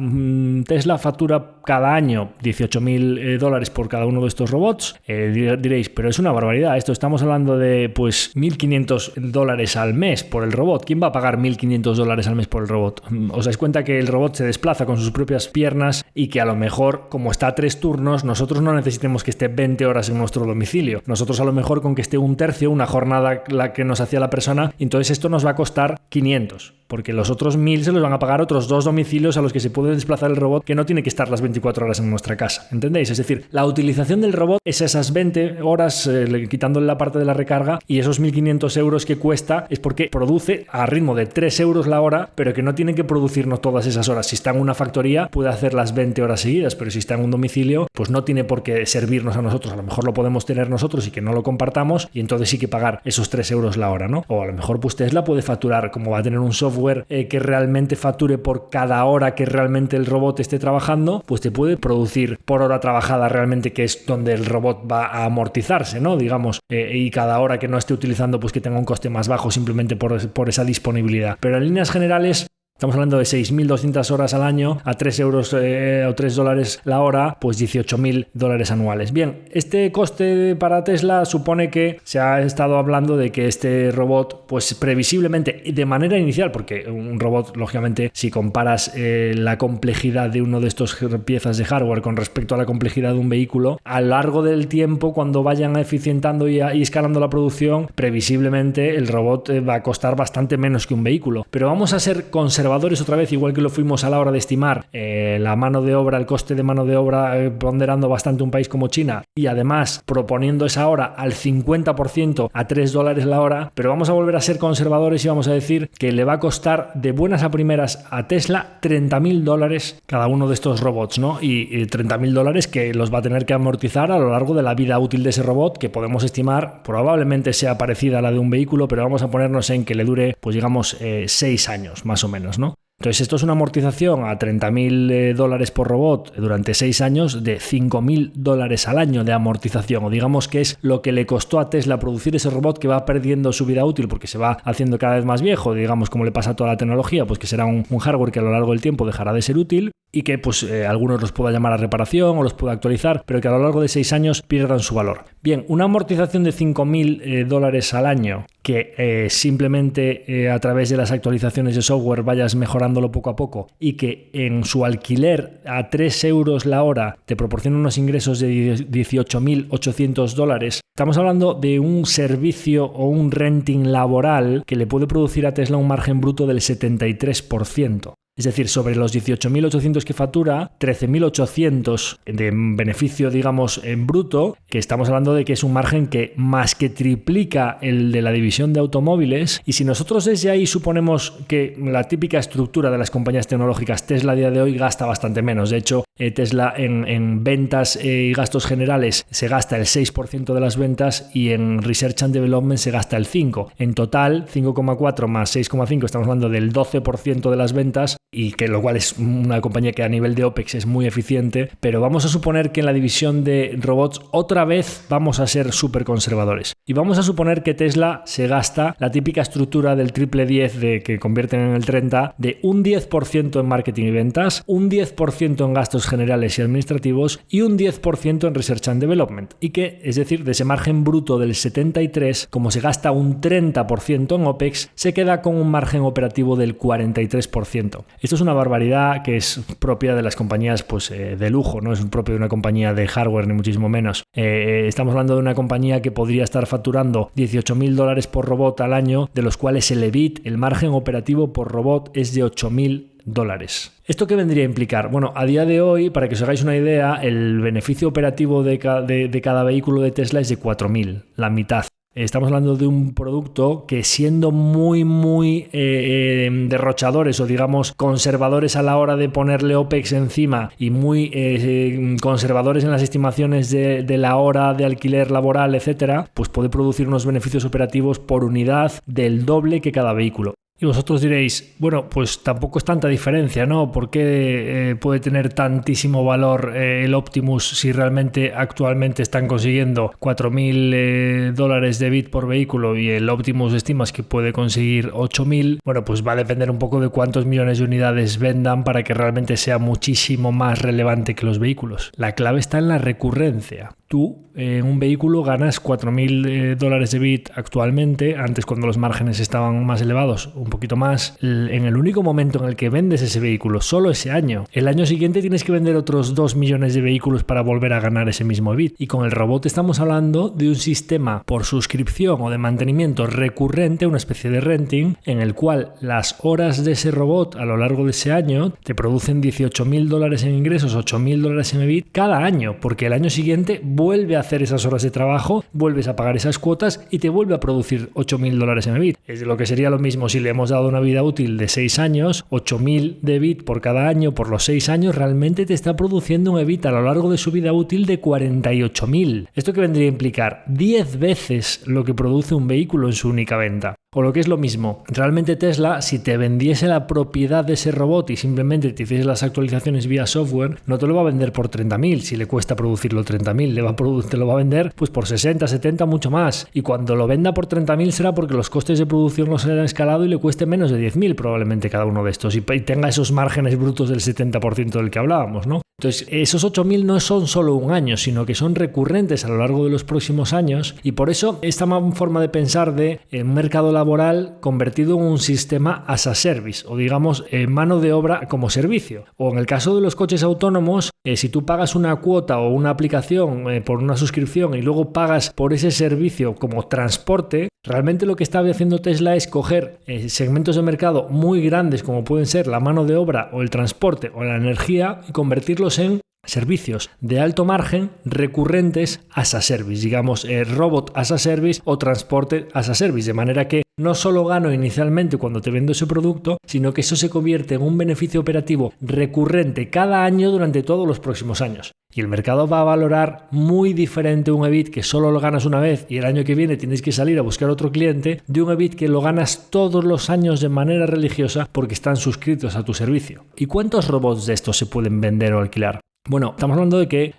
S1: Tesla factura cada año $18.000 por cada uno de estos robots. Diréis, pero es una barbaridad esto, estamos hablando de pues $1.500 al mes por el robot. ¿Quién va a pagar $1.500 al mes por el robot? ¿Os dais cuenta que el robot se desplaza con sus propias piernas y que a lo mejor, como está a 3 turnos, nosotros no necesitemos que esté 20 horas en nuestro domicilio? Nosotros a lo mejor con que esté un tercio, una jornada la que nos hacía la persona, entonces esto nos va a costar 500. Porque los otros 1.000 se los van a pagar otros 2 domicilios a los que se puede desplazar el robot, que no tiene que estar las 24 horas en nuestra casa. ¿Entendéis? Es decir, la utilización del robot es esas 20 horas, quitándole la parte de la recarga, y esos 1.500 euros que cuesta es porque produce a ritmo de 3 euros la hora, pero que no tiene que producirnos todas esas horas. Si está en una factoría, puede hacer las 20 horas seguidas, pero si está en un domicilio, pues no tiene por qué servirnos a nosotros. A lo mejor lo podemos tener nosotros y que no lo compartamos, y entonces sí que pagar esos 3 euros la hora, ¿no? O a lo mejor pues Tesla puede facturar, como va a tener un software que realmente facture por cada hora que realmente el robot esté trabajando, pues te puede producir por hora trabajada realmente, que es donde el robot va a amortizarse, ¿no? Digamos, y cada hora que no esté utilizando, pues que tenga un coste más bajo simplemente por esa disponibilidad. Pero en líneas generales, estamos hablando de 6.200 horas al año a 3 euros o $3 la hora, pues $18.000 anuales. Bien, este coste para Tesla supone que se ha estado hablando de que este robot, pues previsiblemente, de manera inicial, porque un robot, lógicamente, si comparas la complejidad de uno de estos piezas de hardware con respecto a la complejidad de un vehículo, a lo largo del tiempo, cuando vayan eficientando y escalando la producción, previsiblemente el robot va a costar bastante menos que un vehículo. Pero vamos a ser conservadores otra vez, igual que lo fuimos a la hora de estimar la mano de obra, el coste de mano de obra, ponderando bastante un país como China, y además proponiendo esa hora al 50% a $3 la hora, pero vamos a volver a ser conservadores y vamos a decir que le va a costar de buenas a primeras a Tesla $30.000 cada uno de estos robots, ¿no? Y $30.000 que los va a tener que amortizar a lo largo de la vida útil de ese robot, que podemos estimar probablemente sea parecida a la de un vehículo, pero vamos a ponernos en que le dure, pues digamos, 6 años más o menos, ¿no? Entonces esto es una amortización a $30.000 por robot durante 6 años de $5.000 al año de amortización, o digamos que es lo que le costó a Tesla producir ese robot, que va perdiendo su vida útil porque se va haciendo cada vez más viejo, digamos como le pasa a toda la tecnología, pues que será un hardware que a lo largo del tiempo dejará de ser útil y que pues algunos los pueda llamar a reparación o los pueda actualizar, pero que a lo largo de 6 años pierdan su valor. Bien, una amortización de $5.000 al año que simplemente a través de las actualizaciones de software vayas mejorándolo poco a poco y que en su alquiler a 3 euros la hora te proporciona unos ingresos de $18.800, estamos hablando de un servicio o un renting laboral que le puede producir a Tesla un margen bruto del 73%. Es decir, sobre los 18.800 que factura, 13.800 de beneficio, digamos, en bruto, que estamos hablando de que es un margen que más que triplica el de la división de automóviles. Y si nosotros desde ahí suponemos que la típica estructura de las compañías tecnológicas, Tesla a día de hoy gasta bastante menos. De hecho, Tesla en ventas y gastos generales se gasta el 6% de las ventas y en Research and Development se gasta el 5%. En total, 5,4 más 6,5, estamos hablando del 12% de las ventas, y que lo cual es una compañía que a nivel de OPEX es muy eficiente, pero vamos a suponer que en la división de robots otra vez vamos a ser súper conservadores y vamos a suponer que Tesla se gasta la típica estructura del triple 10 de que convierten en el 30, de un 10% en marketing y ventas, un 10% en gastos generales y administrativos y un 10% en Research and Development, y que, es decir, de ese margen bruto del 73, como se gasta un 30% en OPEX, se queda con un margen operativo del 43%. Esto es una barbaridad que es propia de las compañías de lujo, no es propio de una compañía de hardware ni muchísimo menos. Estamos hablando de una compañía que podría estar facturando $18.000 por robot al año, de los cuales el EBIT, el margen operativo por robot, es de $8.000. ¿Esto qué vendría a implicar? Bueno, a día de hoy, para que os hagáis una idea, el beneficio operativo de cada vehículo de Tesla es de 4.000, la mitad. Estamos hablando de un producto que, siendo muy derrochadores o digamos conservadores a la hora de ponerle OPEX encima y muy conservadores en las estimaciones de la hora de alquiler laboral, etcétera, pues puede producir unos beneficios operativos por unidad del doble que cada vehículo. Y vosotros diréis, bueno, pues tampoco es tanta diferencia, ¿no? ¿Por qué puede tener tantísimo valor el Optimus si realmente actualmente están consiguiendo $4.000 de EBIT por vehículo y el Optimus estimas que puede conseguir 8.000? Bueno, pues va a depender un poco de cuántos millones de unidades vendan para que realmente sea muchísimo más relevante que los vehículos. La clave está en la recurrencia. Tú en un vehículo ganas $4.000 de EBIT actualmente, antes cuando los márgenes estaban más elevados, un poquito más. En el único momento en el que vendes ese vehículo, solo ese año, el año siguiente tienes que vender otros 2 millones de vehículos para volver a ganar ese mismo EBIT. Y con el robot estamos hablando de un sistema por suscripción o de mantenimiento recurrente, una especie de renting, en el cual las horas de ese robot a lo largo de ese año te producen $18.000 en ingresos, $8.000 en EBIT cada año, porque el año siguiente vuelve a hacer esas horas de trabajo, vuelves a pagar esas cuotas y te vuelve a producir $8.000 en EBIT. Es lo que sería lo mismo si le hemos dado una vida útil de 6 años, 8.000 de EBIT por cada año, por los 6 años, realmente te está produciendo un EBIT a lo largo de su vida útil de 48.000. ¿Esto qué vendría a implicar? 10 veces lo que produce un vehículo en su única venta. O lo que es lo mismo, realmente Tesla, si te vendiese la propiedad de ese robot y simplemente te hiciese las actualizaciones vía software, no te lo va a vender por 30.000 si le cuesta producirlo 30.000, te lo va a vender pues por 60, 70, mucho más. Y cuando lo venda por 30.000 será porque los costes de producción no se han escalado y le cueste menos de 10.000 probablemente cada uno de estos y tenga esos márgenes brutos del 70% del que hablábamos, ¿no? Entonces, esos 8.000 no son solo un año, sino que son recurrentes a lo largo de los próximos años, y por eso esta forma de pensar de un mercado laboral convertido en un sistema as a service, o digamos mano de obra como servicio. O en el caso de los coches autónomos, si tú pagas una cuota o una aplicación por una suscripción y luego pagas por ese servicio como transporte, realmente lo que está haciendo Tesla es coger segmentos de mercado muy grandes como pueden ser la mano de obra o el transporte o la energía y convertirlos en servicios de alto margen recurrentes as a service, digamos robot as a service o transporte as a service, de manera que no solo gano inicialmente cuando te vendo ese producto, sino que eso se convierte en un beneficio operativo recurrente cada año durante todos los próximos años. Y el mercado va a valorar muy diferente un EBIT que solo lo ganas una vez y el año que viene tienes que salir a buscar otro cliente, de un EBIT que lo ganas todos los años de manera religiosa porque están suscritos a tu servicio. ¿Y cuántos robots de estos se pueden vender o alquilar? Bueno, estamos hablando de que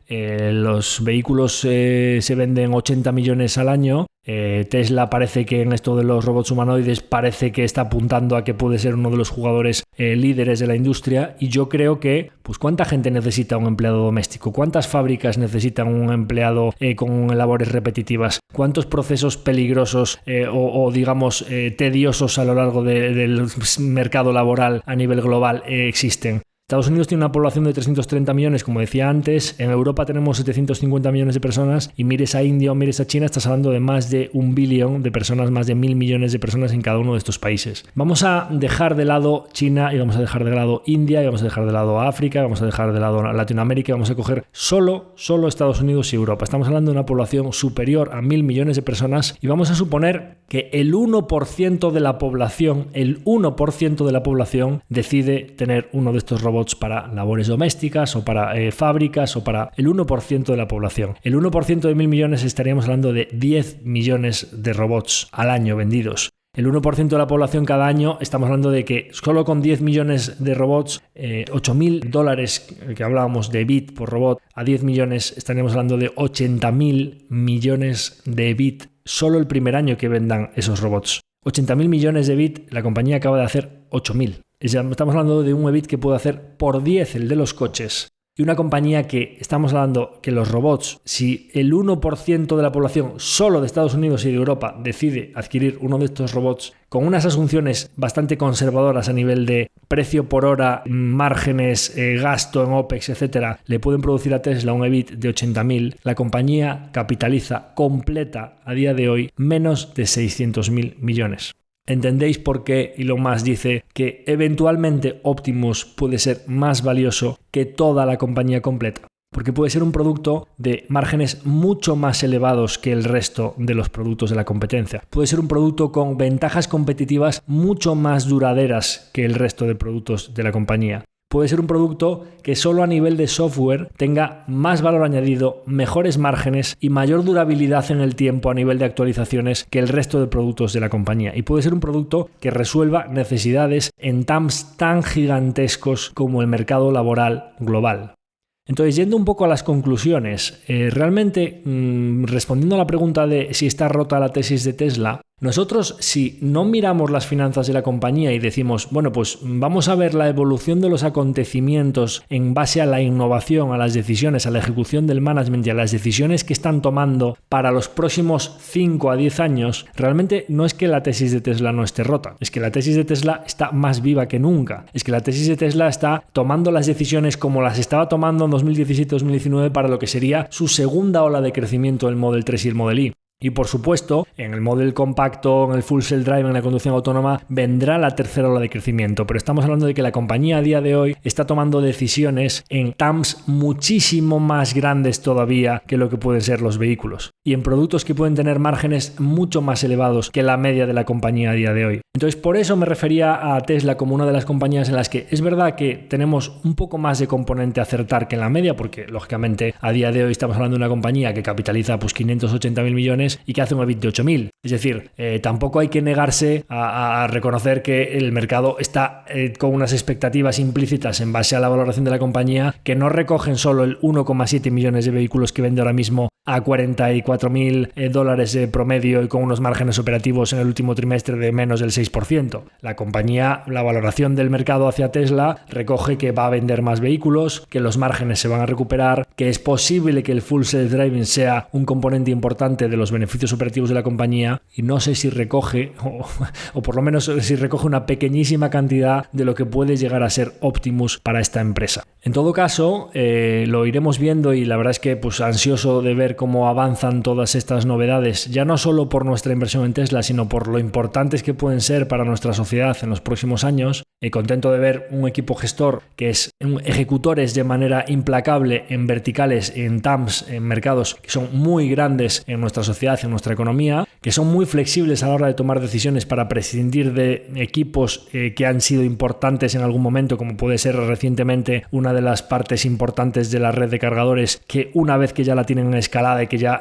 S1: los vehículos se venden 80 millones al año. Tesla parece que en esto de los robots humanoides parece que está apuntando a que puede ser uno de los jugadores líderes de la industria, y yo creo que pues ¿cuánta gente necesita un empleado doméstico? ¿Cuántas fábricas necesitan un empleado con labores repetitivas? ¿Cuántos procesos peligrosos o digamos tediosos a lo largo del mercado laboral a nivel global existen? Estados Unidos tiene una población de 330 millones, como decía antes. En Europa tenemos 750 millones de personas, y mires a India o mires a China, estás hablando de más de 1 billón de personas, más de 1.000 millones de personas en cada uno de estos países. Vamos a dejar de lado China, y vamos a dejar de lado India, y vamos a dejar de lado África, y vamos a dejar de lado Latinoamérica, y vamos a coger solo Estados Unidos y Europa. Estamos hablando de una población superior a 1.000 millones de personas, y vamos a suponer que el 1% de la población, decide tener uno de estos robots para labores domésticas o para fábricas, o para el 1% de la población. El 1% de 1.000 millones, estaríamos hablando de 10 millones de robots al año vendidos. El 1% de la población cada año, estamos hablando de que solo con 10 millones de robots, $8.000 que hablábamos de EBIT por robot, a 10 millones estaríamos hablando de 80.000 millones de EBIT solo el primer año que vendan esos robots. 80.000 millones de EBIT, la compañía acaba de hacer 8.000. Estamos hablando de un EBIT que puede hacer por 10 el de los coches. Y una compañía que estamos hablando que los robots, si el 1% de la población solo de Estados Unidos y de Europa decide adquirir uno de estos robots, con unas asunciones bastante conservadoras a nivel de precio por hora, márgenes, gasto en OPEX, etcétera, le pueden producir a Tesla un EBIT de 80.000, la compañía capitaliza completa a día de hoy menos de 600.000 millones. ¿Entendéis por qué Elon Musk dice que eventualmente Optimus puede ser más valioso que toda la compañía completa? Porque puede ser un producto de márgenes mucho más elevados que el resto de los productos de la competencia. Puede ser un producto con ventajas competitivas mucho más duraderas que el resto de productos de la compañía. Puede ser un producto que solo a nivel de software tenga más valor añadido, mejores márgenes y mayor durabilidad en el tiempo a nivel de actualizaciones que el resto de productos de la compañía. Y puede ser un producto que resuelva necesidades en TAMs tan gigantescos como el mercado laboral global. Entonces, yendo un poco a las conclusiones, realmente respondiendo a la pregunta de si está rota la tesis de Tesla, nosotros, si no miramos las finanzas de la compañía y decimos, bueno, pues vamos a ver la evolución de los acontecimientos en base a la innovación, a las decisiones, a la ejecución del management y a las decisiones que están tomando para los próximos 5 a 10 años, realmente no es que la tesis de Tesla no esté rota, es que la tesis de Tesla está más viva que nunca. Es que la tesis de Tesla está tomando las decisiones como las estaba tomando en 2017-2019 para lo que sería su segunda ola de crecimiento del Model 3 y el Model Y. Y por supuesto, en el Model compacto, en el Full Self Drive, en la conducción autónoma, vendrá la tercera ola de crecimiento. Pero estamos hablando de que la compañía a día de hoy está tomando decisiones en TAMs muchísimo más grandes todavía que lo que pueden ser los vehículos. Y en productos que pueden tener márgenes mucho más elevados que la media de la compañía a día de hoy. Entonces, por eso me refería a Tesla como una de las compañías en las que es verdad que tenemos un poco más de componente a acertar que en la media, porque lógicamente a día de hoy estamos hablando de una compañía que capitaliza 580.000 millones y que hace un EBIT de 8.000. Es decir, tampoco hay que negarse a reconocer que el mercado está con unas expectativas implícitas en base a la valoración de la compañía que no recogen solo el 1,7 millones de vehículos que vende ahora mismo a $44.000 de promedio y con unos márgenes operativos en el último trimestre de menos del 6%. La compañía, la valoración del mercado hacia Tesla recoge que va a vender más vehículos, que los márgenes se van a recuperar, que es posible que el Full Self Driving sea un componente importante de los beneficios operativos de la compañía, y no sé si recoge o por lo menos si recoge una pequeñísima cantidad de lo que puede llegar a ser Optimus para esta empresa. En todo caso, lo iremos viendo, y la verdad es que pues ansioso de ver cómo avanzan todas estas novedades, ya no solo por nuestra inversión en Tesla, sino por lo importantes que pueden ser para nuestra sociedad en los próximos años. Contento de ver un equipo gestor que es ejecutores de manera implacable en verticales, en TAMs, en mercados que son muy grandes en nuestra sociedad, en nuestra economía, que son muy flexibles a la hora de tomar decisiones para prescindir de equipos que han sido importantes en algún momento, como puede ser recientemente una de las partes importantes de la red de cargadores, que una vez que ya la tienen escalada y que ya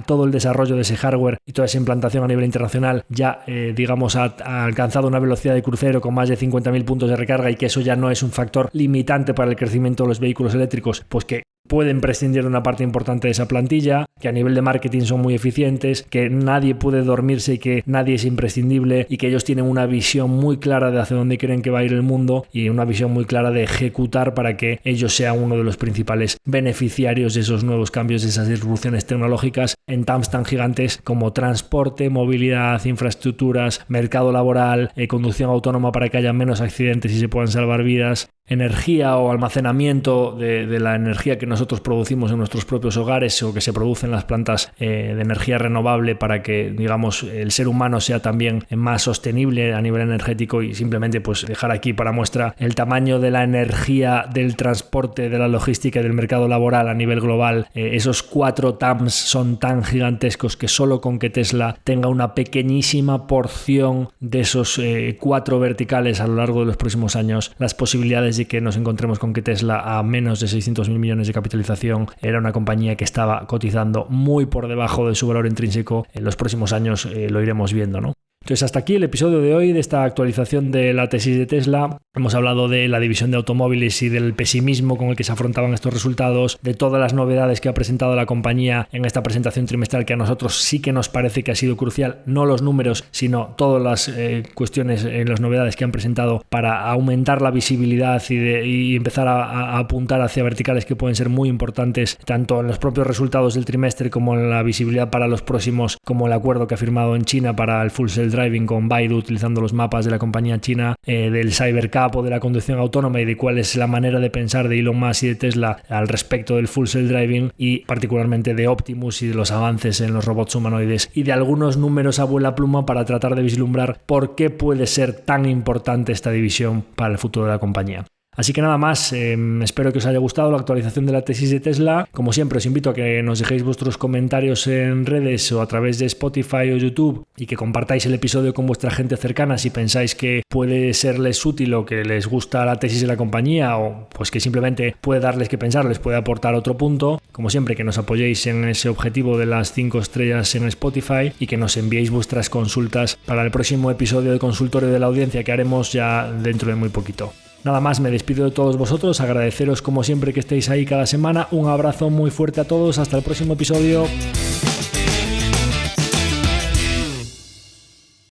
S1: todo el desarrollo de ese hardware y toda esa implantación a nivel internacional ya ha alcanzado una velocidad de crucero con más de 50.000 puntos de recarga, y que eso ya no es un factor limitante para el crecimiento de los vehículos eléctricos, pues que pueden prescindir de una parte importante de esa plantilla, que a nivel de marketing son muy eficientes, que nadie puede dormirse y que nadie es imprescindible, y que ellos tienen una visión muy clara de hacia dónde creen que va a ir el mundo y una visión muy clara de ejecutar para que ellos sean uno de los principales beneficiarios de esos nuevos cambios, de esas disrupciones tecnológicas en TAMs tan gigantes como transporte, movilidad, infraestructuras, mercado laboral, conducción autónoma para que haya menos accidentes y se puedan salvar vidas, energía o almacenamiento de la energía que nosotros producimos en nuestros propios hogares o que se produce en las plantas de energía renovable, para que, digamos, el ser humano sea también más sostenible a nivel energético. Y simplemente pues dejar aquí para muestra el tamaño de la energía, del transporte, de la logística y del mercado laboral a nivel global. Esos 4 TAMs son tan gigantescos que solo con que Tesla tenga una pequeñísima porción de esos 4 verticales a lo largo de los próximos años, las posibilidades de que nos encontremos con que Tesla, a menos de 600.000 millones de capitalización, era una compañía que estaba cotizando muy por debajo de su valor intrínseco, en los próximos años lo iremos viendo, ¿no? Entonces, hasta aquí el episodio de hoy de esta actualización de la tesis de Tesla. Hemos hablado de la división de automóviles y del pesimismo con el que se afrontaban estos resultados, de todas las novedades que ha presentado la compañía en esta presentación trimestral, que a nosotros sí que nos parece que ha sido crucial, no los números, sino todas las cuestiones, las novedades que han presentado para aumentar la visibilidad y empezar a apuntar hacia verticales que pueden ser muy importantes, tanto en los propios resultados del trimestre como en la visibilidad para los próximos, como el acuerdo que ha firmado en China para el Full Self Driving con Baidu, utilizando los mapas de la compañía china, del Cybercab o de la conducción autónoma, y de cuál es la manera de pensar de Elon Musk y de Tesla al respecto del Full Self Driving, y particularmente de Optimus y de los avances en los robots humanoides, y de algunos números a vuela pluma para tratar de vislumbrar por qué puede ser tan importante esta división para el futuro de la compañía. Así que nada más, espero que os haya gustado la actualización de la tesis de Tesla. Como siempre, os invito a que nos dejéis vuestros comentarios en redes o a través de Spotify o YouTube, y que compartáis el episodio con vuestra gente cercana si pensáis que puede serles útil o que les gusta la tesis de la compañía, o pues que simplemente puede darles que pensar, les puede aportar otro punto. Como siempre, que nos apoyéis en ese objetivo de las 5 estrellas en Spotify, y que nos enviéis vuestras consultas para el próximo episodio de Consultorio de la Audiencia, que haremos ya dentro de muy poquito. Nada más, me despido de todos vosotros, agradeceros como siempre que estéis ahí cada semana. Un abrazo muy fuerte a todos, hasta el próximo episodio.